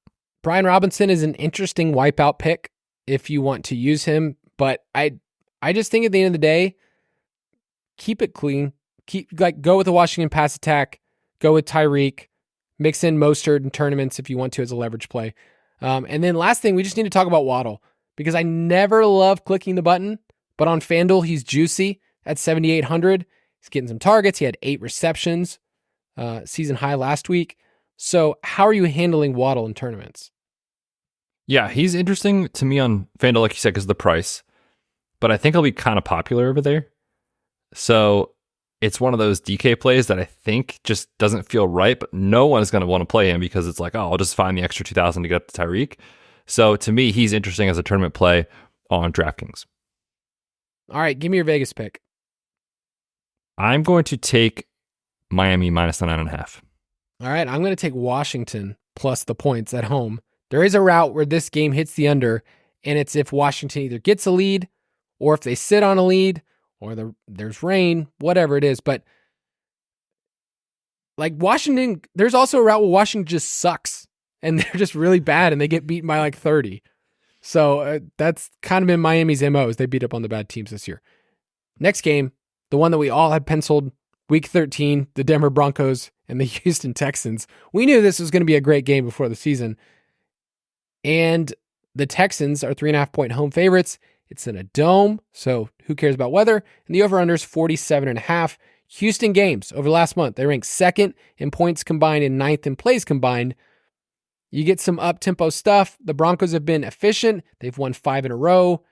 Brian Robinson is an interesting wipeout pick if you want to use him, but I just think at the end of the day, keep it clean. Go with the Washington pass attack. Go with Tyreek. Mix in Mostert in tournaments if you want to as a leverage play. And then last thing, we just need to talk about Waddle because I never love clicking the button, but on FanDuel, he's juicy at 7,800. He's getting some targets. He had 8 receptions, season high last week. So how are you handling Waddle in tournaments? Yeah, he's interesting to me on FanDuel, like you said, because of the price, but I think he'll be kind of popular over there. So it's one of those DK plays that I think just doesn't feel right, but no one is going to want to play him because it's like, I'll just find the extra 2,000 to get up to Tyreek. So to me, he's interesting as a tournament play on DraftKings. All right, give me your Vegas pick. I'm going to take Miami minus the 9.5. All right, I'm going to take Washington plus the points at home. There is a route where this game hits the under, and it's if Washington either gets a lead or if they sit on a lead or there's rain, whatever it is. But like Washington, there's also a route where Washington just sucks and they're just really bad and they get beaten by like 30. So that's kind of been Miami's MO is they beat up on the bad teams this year. Next game, the one that we all had penciled, week 13, the Denver Broncos and the Houston Texans. We knew this was going to be a great game before the season. And the Texans are 3.5-point home favorites. It's in a dome, so who cares about weather? And the over-under is 47.5. Houston games over the last month, they ranked 2nd in points combined and 9th in plays combined. You get some up-tempo stuff. The Broncos have been efficient. They've won 5 in a row.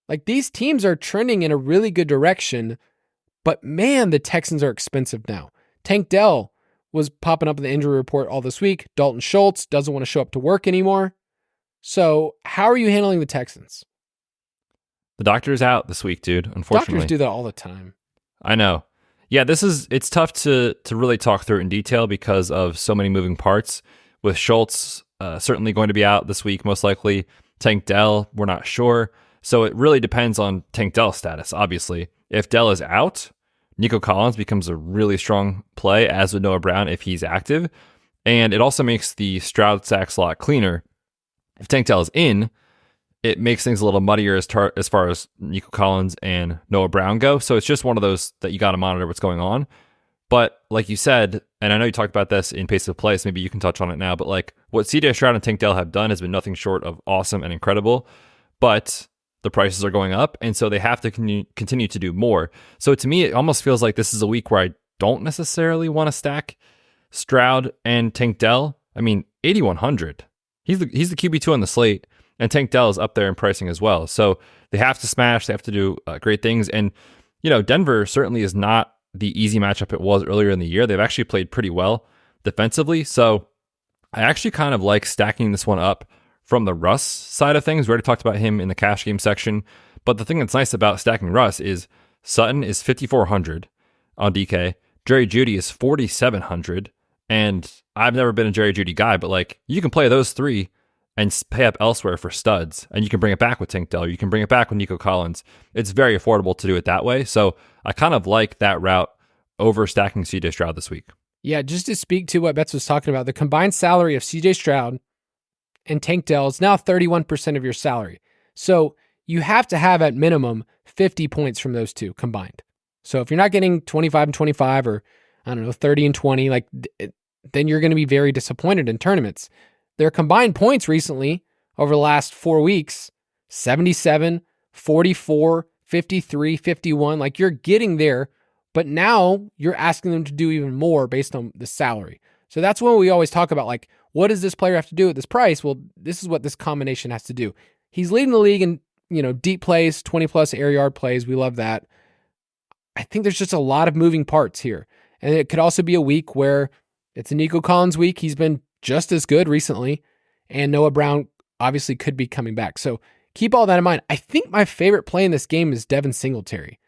Like, these teams are trending in a really good direction, but man, the Texans are expensive now. Tank Dell was popping up in the injury report all this week. Dalton Schultz doesn't want to show up to work anymore. So how are you handling the Texans? The doctor's out this week, dude, unfortunately. Doctors do that all the time. I know. Yeah, it's tough to really talk through it in detail because of so many moving parts. With Schultz certainly going to be out this week, most likely. Tank Dell, we're not sure. So it really depends on Tank Dell's status, obviously. If Dell is out, Nico Collins becomes a really strong play, as with Noah Brown if he's active. And it also makes the Stroud sack slot cleaner. If Tank Dell is in, it makes things a little muddier as far as Nico Collins and Noah Brown go. So it's just one of those that you got to monitor what's going on. But like you said, and I know you talked about this in Pace of Play, so maybe you can touch on it now, but like what CJ Stroud and Tank Dell have done has been nothing short of awesome and incredible. But the prices are going up, and so they have to continue to do more. So to me, it almost feels like this is a week where I don't necessarily want to stack Stroud and Tank Dell. I mean, 8,100. He's the QB2 on the slate. And Tank Dell is up there in pricing as well. So they have to smash. They have to do great things. And, Denver certainly is not the easy matchup it was earlier in the year. They've actually played pretty well defensively. So I actually kind of like stacking this one up from the Russ side of things. We already talked about him in the cash game section. But the thing that's nice about stacking Russ is Sutton is 5,400 on DK. Jerry Jeudy is 4,700. And I've never been a Jerry Jeudy guy, but like you can play those three and pay up elsewhere for studs. And you can bring it back with Tank Dell. You can bring it back with Nico Collins. It's very affordable to do it that way. So I kind of like that route over stacking CJ Stroud this week. Yeah, just to speak to what Betz was talking about, the combined salary of CJ Stroud and Tank Dell is now 31% of your salary. So you have to have at minimum 50 points from those two combined. So if you're not getting 25 and 25 or, I don't know, 30 and 20, like then you're going to be very disappointed in tournaments. Their combined points recently over the last 4 weeks, 77, 44, 53, 51, like you're getting there, but now you're asking them to do even more based on the salary. So that's when we always talk about like, what does this player have to do at this price? Well, this is what this combination has to do. He's leading the league in, deep plays, 20 plus air yard plays. We love that. I think there's just a lot of moving parts here. And it could also be a week where it's a Nico Collins week. He's been just as good recently. And Noah Brown obviously could be coming back. So keep all that in mind. I think my favorite play in this game is Devin Singletary.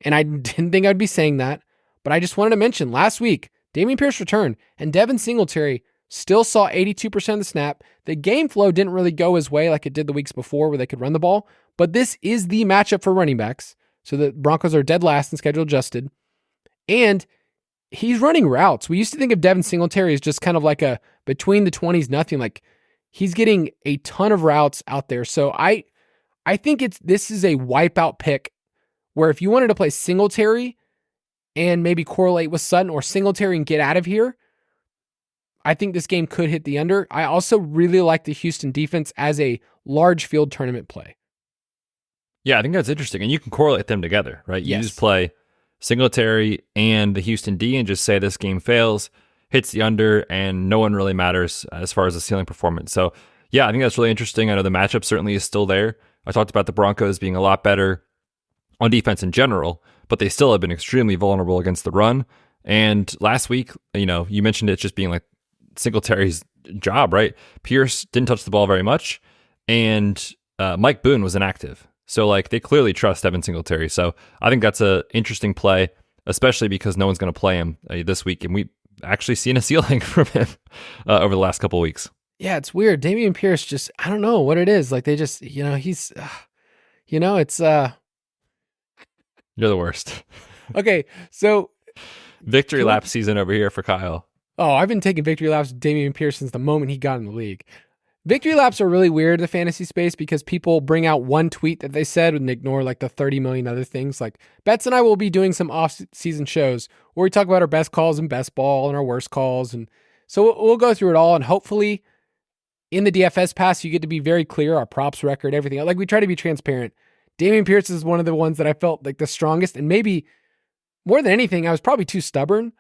And I didn't think I'd be saying that, but I just wanted to mention last week, Dameon Pierce returned and Devin Singletary still saw 82% of the snap. The game flow didn't really go his way like it did the weeks before where they could run the ball, but this is the matchup for running backs. So the Broncos are dead last in schedule adjusted. And he's running routes. We used to think of Devin Singletary as just kind of like a between the 20s, nothing. Like he's getting a ton of routes out there. So I think this is a wipeout pick where if you wanted to play Singletary and maybe correlate with Sutton or Singletary and get out of here, I think this game could hit the under. I also really like the Houston defense as a large field tournament play. Yeah, I think that's interesting. And you can correlate them together, right? You Yes. just play Singletary and the Houston D and just say this game fails, hits the under, and no one really matters as far as the ceiling performance. So yeah, I think that's really interesting. I know the matchup certainly is still there. I talked about the Broncos being a lot better on defense in general, but they still have been extremely vulnerable against the run. And last week, you mentioned it just being like Singletary's job, right? Pierce didn't touch the ball very much, and Mike Boone was inactive. So like they clearly trust Devin Singletary. So I think that's an interesting play, especially because no one's going to play him this week. And we've actually seen a ceiling from him over the last couple of weeks. Yeah, it's weird. Dameon Pierce just, I don't know what it is. Like they just, he's, it's, You're the worst. okay. So victory lap season over here for Kyle. Oh, I've been taking victory laps with Dameon Pierce since the moment he got in the league. Victory laps are really weird in the fantasy space because people bring out one tweet that they said and ignore like the 30 million other things. Like Betz and I will be doing some off-season shows where we talk about our best calls in best ball and our worst calls. And so we'll go through it all. And hopefully in the DFS pass, you get to be very clear, our props record, everything. Like we try to be transparent. Dameon Pierce is one of the ones that I felt like the strongest. And maybe more than anything, I was probably too stubborn.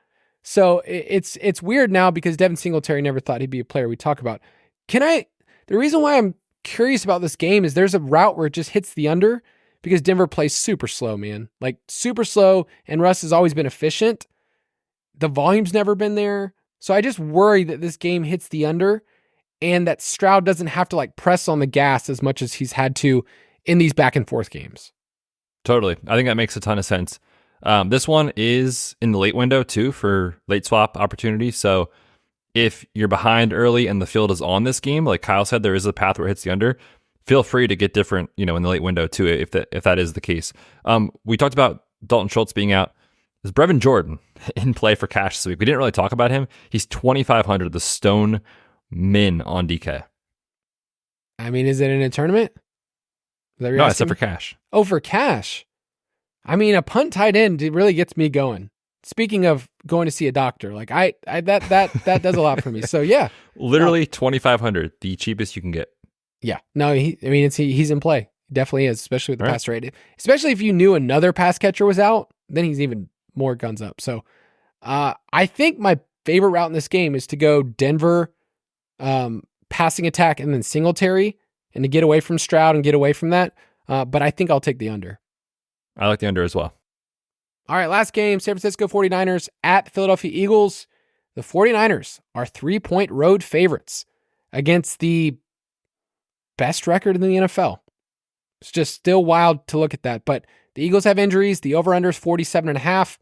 So it's weird now because Devin Singletary never thought he'd be a player we talk about. The reason why I'm curious about this game is there's a route where it just hits the under because Denver plays super slow, man. Like super slow, and Russ has always been efficient. The volume's never been there. So I just worry that this game hits the under and that Stroud doesn't have to like press on the gas as much as he's had to in these back and forth games. Totally. I think that makes a ton of sense. This one is in the late window too for late swap opportunities. So if you're behind early and the field is on this game, like Kyle said, there is a path where it hits the under. Feel free to get different, in the late window too, if that is the case. We talked about Dalton Schultz being out. Is Brevin Jordan in play for cash this week? We didn't really talk about him. He's 2,500, the stone min on DK. I mean, is it in a tournament? No, except for cash. Oh, for cash. I mean, a punt tight end, it really gets me going. Speaking of going to see a doctor, like that does a lot for me. So yeah, literally 2,500, the cheapest you can get. Yeah, no, he's in play. Definitely is, especially with the pass rate. Especially if you knew another pass catcher was out, then he's even more guns up. So I think my favorite route in this game is to go Denver passing attack and then Singletary and to get away from Stroud and get away from that. But I think I'll take the under. I like the under as well. All right, last game, San Francisco 49ers at Philadelphia Eagles. The 49ers are 3-point road favorites against the best record in the NFL. It's just still wild to look at that. But the Eagles have injuries. The over-under is 47.5.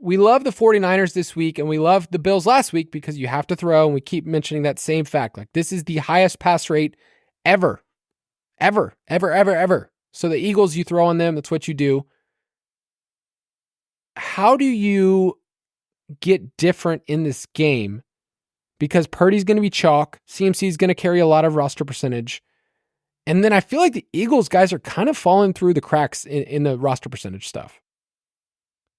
We love the 49ers this week, and we love the Bills last week because you have to throw, and we keep mentioning that same fact. Like, this is the highest pass rate ever. So the Eagles, you throw on them. That's what you do. How do you get different in this game? Because Purdy's going to be chalk. CMC is going to carry a lot of roster percentage. And then I feel like the Eagles guys are kind of falling through the cracks in the roster percentage stuff.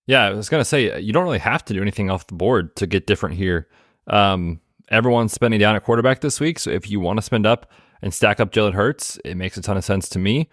Yeah, I was going to say, you don't really have to do anything off the board to get different here. Everyone's spending down at quarterback this week, so if you want to spend up and stack up Jalen Hurts, it makes a ton of sense to me.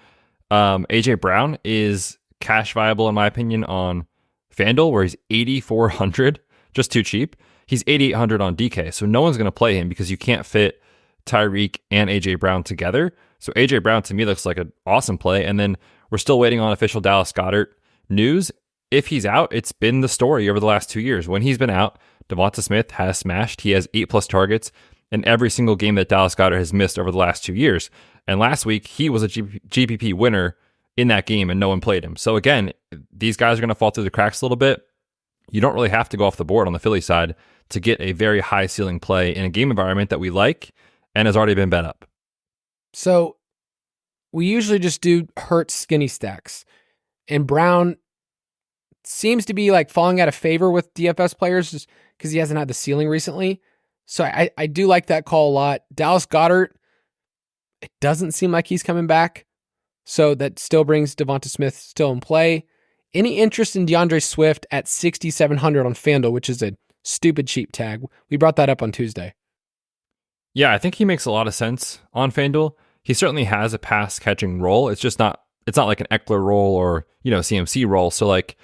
AJ Brown is cash viable, in my opinion, on FanDuel, where he's 8,400, just too cheap. He's 8,800 on DK, so no one's going to play him because you can't fit Tyreek and AJ Brown together. So AJ Brown, to me, looks like an awesome play. And then we're still waiting on official Dallas Goedert news. If he's out, it's been the story over the last 2 years. When he's been out, Devonta Smith has smashed. He has 8+ targets in every single game that Dallas Goedert has missed over the last 2 years. And last week, he was a GPP winner in that game, and no one played him. So again, these guys are going to fall through the cracks a little bit. You don't really have to go off the board on the Philly side to get a very high ceiling play in a game environment that we like and has already been bet up. So we usually just do Hurts skinny stacks. And Brown seems to be like falling out of favor with DFS players just because he hasn't had the ceiling recently. So I do like that call a lot. Dallas Goedert, it doesn't seem like he's coming back. So that still brings Devonta Smith still in play. Any interest in DeAndre Swift at 6,700 on FanDuel, which is a stupid cheap tag. We brought that up on Tuesday. Yeah, I think he makes a lot of sense on FanDuel. He certainly has a pass catching role. It's not like an Eckler role or, CMC role. So like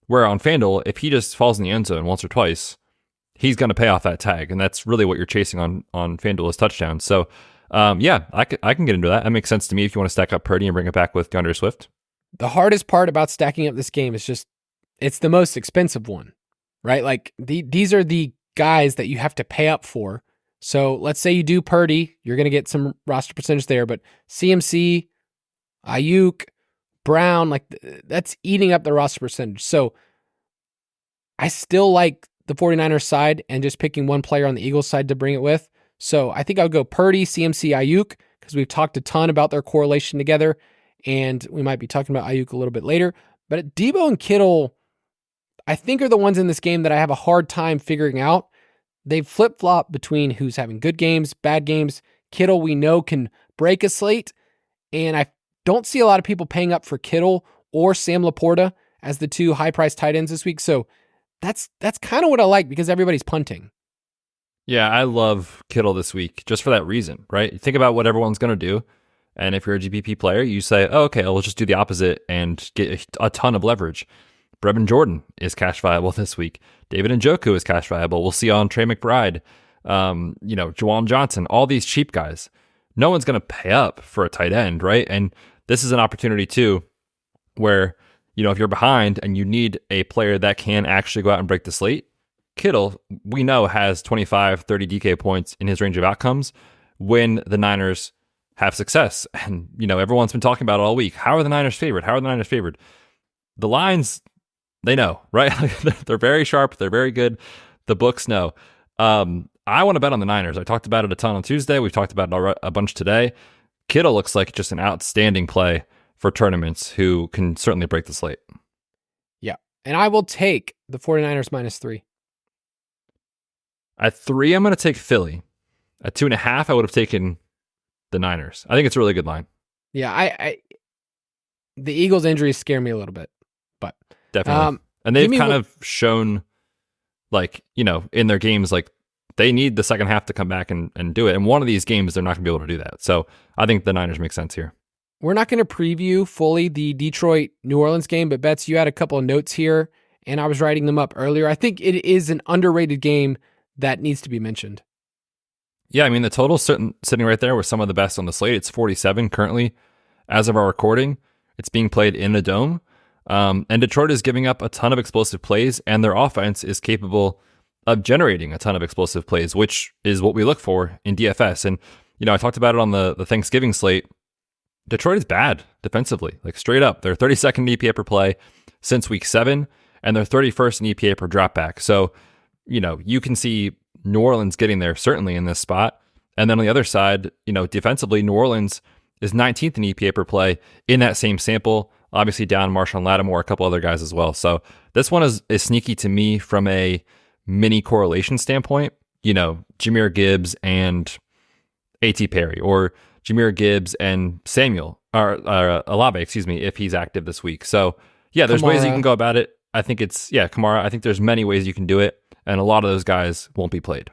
where on FanDuel, if he just falls in the end zone once or twice, he's going to pay off that tag. And that's really what you're chasing on FanDuel is touchdowns. So yeah, I can get into that. That makes sense to me if you want to stack up Purdy and bring it back with DeAndre Swift. The hardest part about stacking up this game is just, it's the most expensive one, right? Like these are the guys that you have to pay up for. So let's say you do Purdy, you're going to get some roster percentage there, but CMC, Aiyuk, Brown, like that's eating up the roster percentage. So I still like the 49ers side and just picking one player on the Eagles side to bring it with. So I think I would go Purdy, CMC, Aiyuk, because we've talked a ton about their correlation together, and we might be talking about Aiyuk a little bit later. But Debo and Kittle, I think, are the ones in this game that I have a hard time figuring out. They flip-flop between who's having good games, bad games. Kittle, we know, can break a slate, and I don't see a lot of people paying up for Kittle or Sam Laporta as the two high-priced tight ends this week. So that's kind of what I like because everybody's punting. Yeah, I love Kittle this week just for that reason, right? You think about what everyone's going to do, and if you're a GPP player, you say, oh, okay, we'll just do the opposite and get a ton of leverage. Brevin Jordan is cash viable this week. David Njoku is cash viable. We'll see on Trey McBride, Juwan Johnson, all these cheap guys. No one's going to pay up for a tight end, right? And this is an opportunity too where, if you're behind and you need a player that can actually go out and break the slate, Kittle, we know, has 25, 30 DK points in his range of outcomes when the Niners have success. And, everyone's been talking about it all week. How are the Niners favored? The lines, they know, right? They're very sharp. They're very good. The books know. I want to bet on the Niners. I talked about it a ton on Tuesday. We've talked about it a bunch today. Kittle looks like just an outstanding play for tournaments who can certainly break the slate. Yeah. And I will take the 49ers -3. At 3, I'm going to take Philly. At 2.5, I would have taken the Niners. I think it's a really good line. Yeah, the Eagles' injuries scare me a little bit, but definitely. And they've kind of shown, in their games, they need the second half to come back and do it. And one of these games, they're not going to be able to do that. So I think the Niners make sense here. We're not going to preview fully the Detroit-New Orleans game, but Betz, you had a couple of notes here, and I was writing them up earlier. I think it is an underrated game that needs to be mentioned. Yeah, I mean, the total's sitting right there with some of the best on the slate. It's 47 currently as of our recording. It's being played in the Dome. And Detroit is giving up a ton of explosive plays, and their offense is capable of generating a ton of explosive plays, which is what we look for in DFS. And, I talked about it on the Thanksgiving slate. Detroit is bad defensively, like straight up. They're 32nd in EPA per play since week 7, and they're 31st in EPA per dropback. So, you can see New Orleans getting there certainly in this spot. And then on the other side, defensively, New Orleans is 19th in EPA per play in that same sample. Obviously down Marshawn Lattimore, a couple other guys as well. So this one is sneaky to me from a mini correlation standpoint. Jahmyr Gibbs and A.T. Perry, or Jahmyr Gibbs and Samuel, or Olave, if he's active this week. So yeah, there's ways you can go about it. I think Kamara. I think there's many ways you can do it, and a lot of those guys won't be played.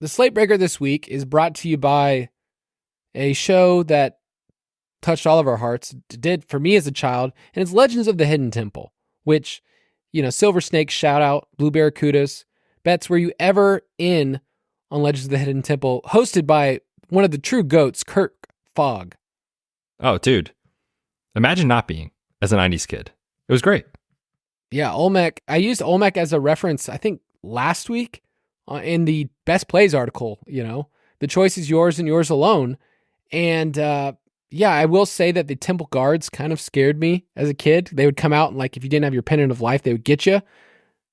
The Slate Breaker this week is brought to you by a show that touched all of our hearts, did for me as a child, and it's Legends of the Hidden Temple, which, Silver Snake, shout out, Blue Barracudas. Betz, were you ever in on Legends of the Hidden Temple, hosted by one of the true GOATs, Kirk Fogg? Oh, dude. Imagine not being as a 90s kid. It was great. Yeah, Olmec. I used Olmec as a reference, I think, last week in the Best Plays article. The choice is yours and yours alone. And I will say that the Temple guards kind of scared me as a kid. They would come out and, if you didn't have your pendant of life, they would get you.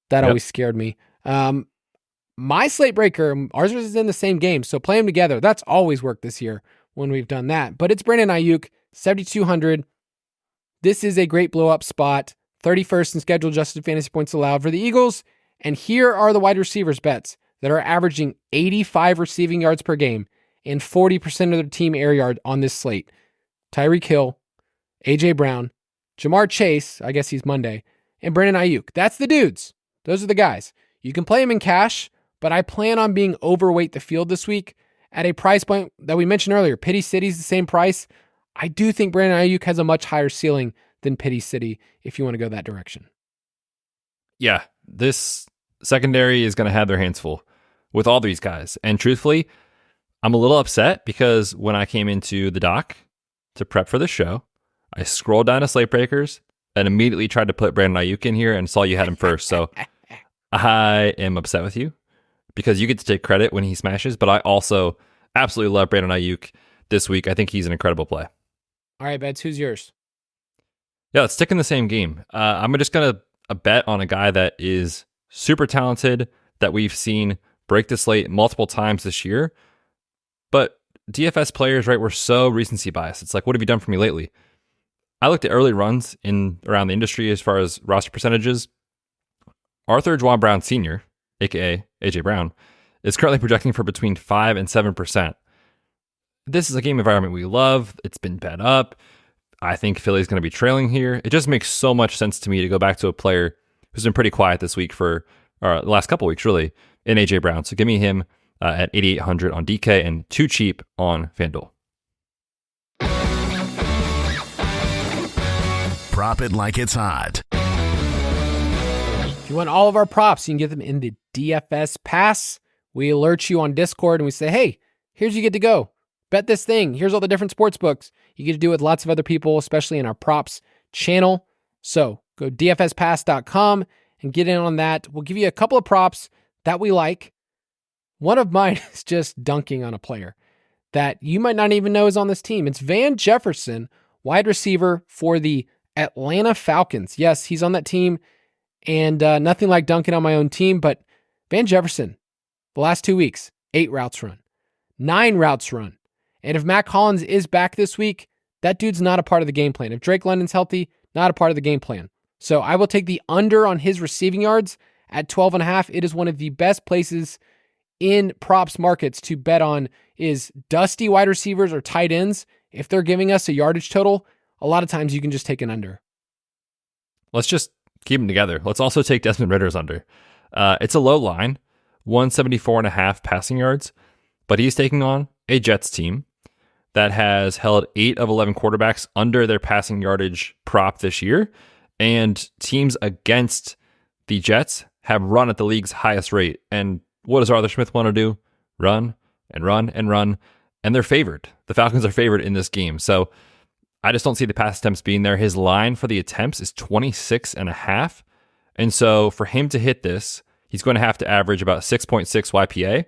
That always scared me. My Slate Breaker, ours is in the same game, so play them together. That's always worked this year when we've done that. But it's Brandon Aiyuk, 7,200. This is a great blow-up spot. 31st in schedule adjusted fantasy points allowed for the Eagles. And here are the wide receivers bets that are averaging 85 receiving yards per game and 40% of their team air yard on this slate. Tyreek Hill, A.J. Brown, Jamar Chase, I guess he's Monday, and Brandon Aiyuk. That's the dudes. Those are the guys. You can play them in cash, but I plan on being overweight the field this week at a price point that we mentioned earlier. Pity City's the same price. I do think Brandon Aiyuk has a much higher ceiling than Pity City if you want to go that direction. Yeah, this secondary is going to have their hands full with all these guys. And truthfully, I'm a little upset because when I came into the doc to prep for the show, I scrolled down to Slate Breakers and immediately tried to put Brandon Aiyuk in here and saw you had him first. So I am upset with you because you get to take credit when he smashes, but I also absolutely love Brandon Aiyuk this week. I think he's an incredible play. All right, Betz, who's yours? Yeah, let's stick in the same game. I'm just going to bet on a guy that is super talented that we've seen break the slate multiple times this year. But DFS players, right, we're so recency biased. It's like, what have you done for me lately? I looked at early runs around the industry as far as roster percentages. Arthur Juwan Brown Sr., a.k.a. A.J. Brown, is currently projecting for between 5 and 7%. This is a game environment we love. It's been bet up. I think Philly's going to be trailing here. It just makes so much sense to me to go back to a player who's been pretty quiet this week or the last couple weeks, really, in A.J. Brown. So give me him at 8,800 on DK and too cheap on FanDuel. Prop it like it's hot. If you want all of our props, you can get them in the DFS Pass. We alert you on Discord and we say, hey, here's you get to go. Bet this thing. Here's all the different sports books. You get to do it with lots of other people, especially in our props channel. So go dfspass.com and get in on that. We'll give you a couple of props that we like. One of mine is just dunking on a player that you might not even know is on this team. It's Van Jefferson, wide receiver for the Atlanta Falcons. Yes, he's on that team, and nothing like dunking on my own team, but Van Jefferson, the last 2 weeks, 8 routes run, 9 routes run. And if Mac Hollins is back this week, that dude's not a part of the game plan. If Drake London's healthy, not a part of the game plan. So I will take the under on his receiving yards at 12.5. It is one of the best places in props markets to bet on is dusty wide receivers or tight ends. If they're giving us a yardage total, a lot of times you can just take an under. Let's just keep them together. Let's also take Desmond Ritter's under. It's a low line, 174.5 passing yards, but he's taking on a Jets team that has held 8 of 11 quarterbacks under their passing yardage prop this year. And teams against the Jets have run at the league's highest rate. And what does Arthur Smith want to do? Run and run and run. And they're favored. The Falcons are favored in this game. So I just don't see the pass attempts being there. His line for the attempts is 26.5. And so for him to hit this, he's going to have to average about 6.6 YPA.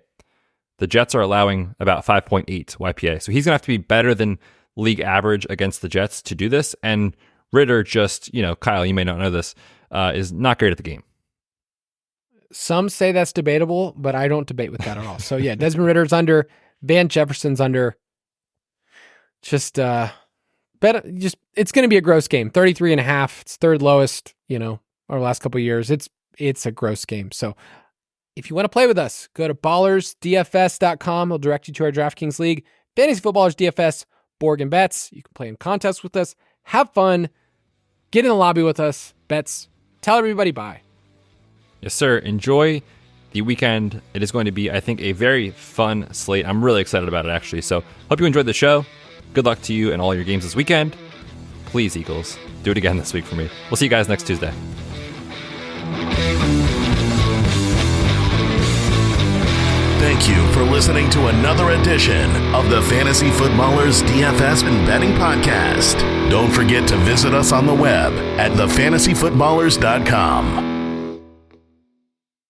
The Jets are allowing about 5.8 YPA. So he's going to have to be better than league average against the Jets to do this. And Ritter just, Kyle, you may not know this, is not great at the game. Some say that's debatable, but I don't debate with that at all. So yeah, Desmond Ritter's under, Van Jefferson's under. It's going to be a gross game. 33.5. It's third lowest, our last couple of years. It's a gross game. So if you want to play with us, go to ballersdfs.com. It'll direct you to our DraftKings League, Fantasy Footballers DFS, Borg Betz. You can play in contests with us. Have fun. Get in the lobby with us. Betz. Tell everybody bye. Yes, sir. Enjoy the weekend. It is going to be, I think, a very fun slate. I'm really excited about it, actually. So hope you enjoyed the show. Good luck to you in all your games this weekend. Please, Eagles, do it again this week for me. We'll see you guys next Tuesday. Thank you for listening to another edition of the Fantasy Footballers DFS and Betting Podcast. Don't forget to visit us on the web at thefantasyfootballers.com.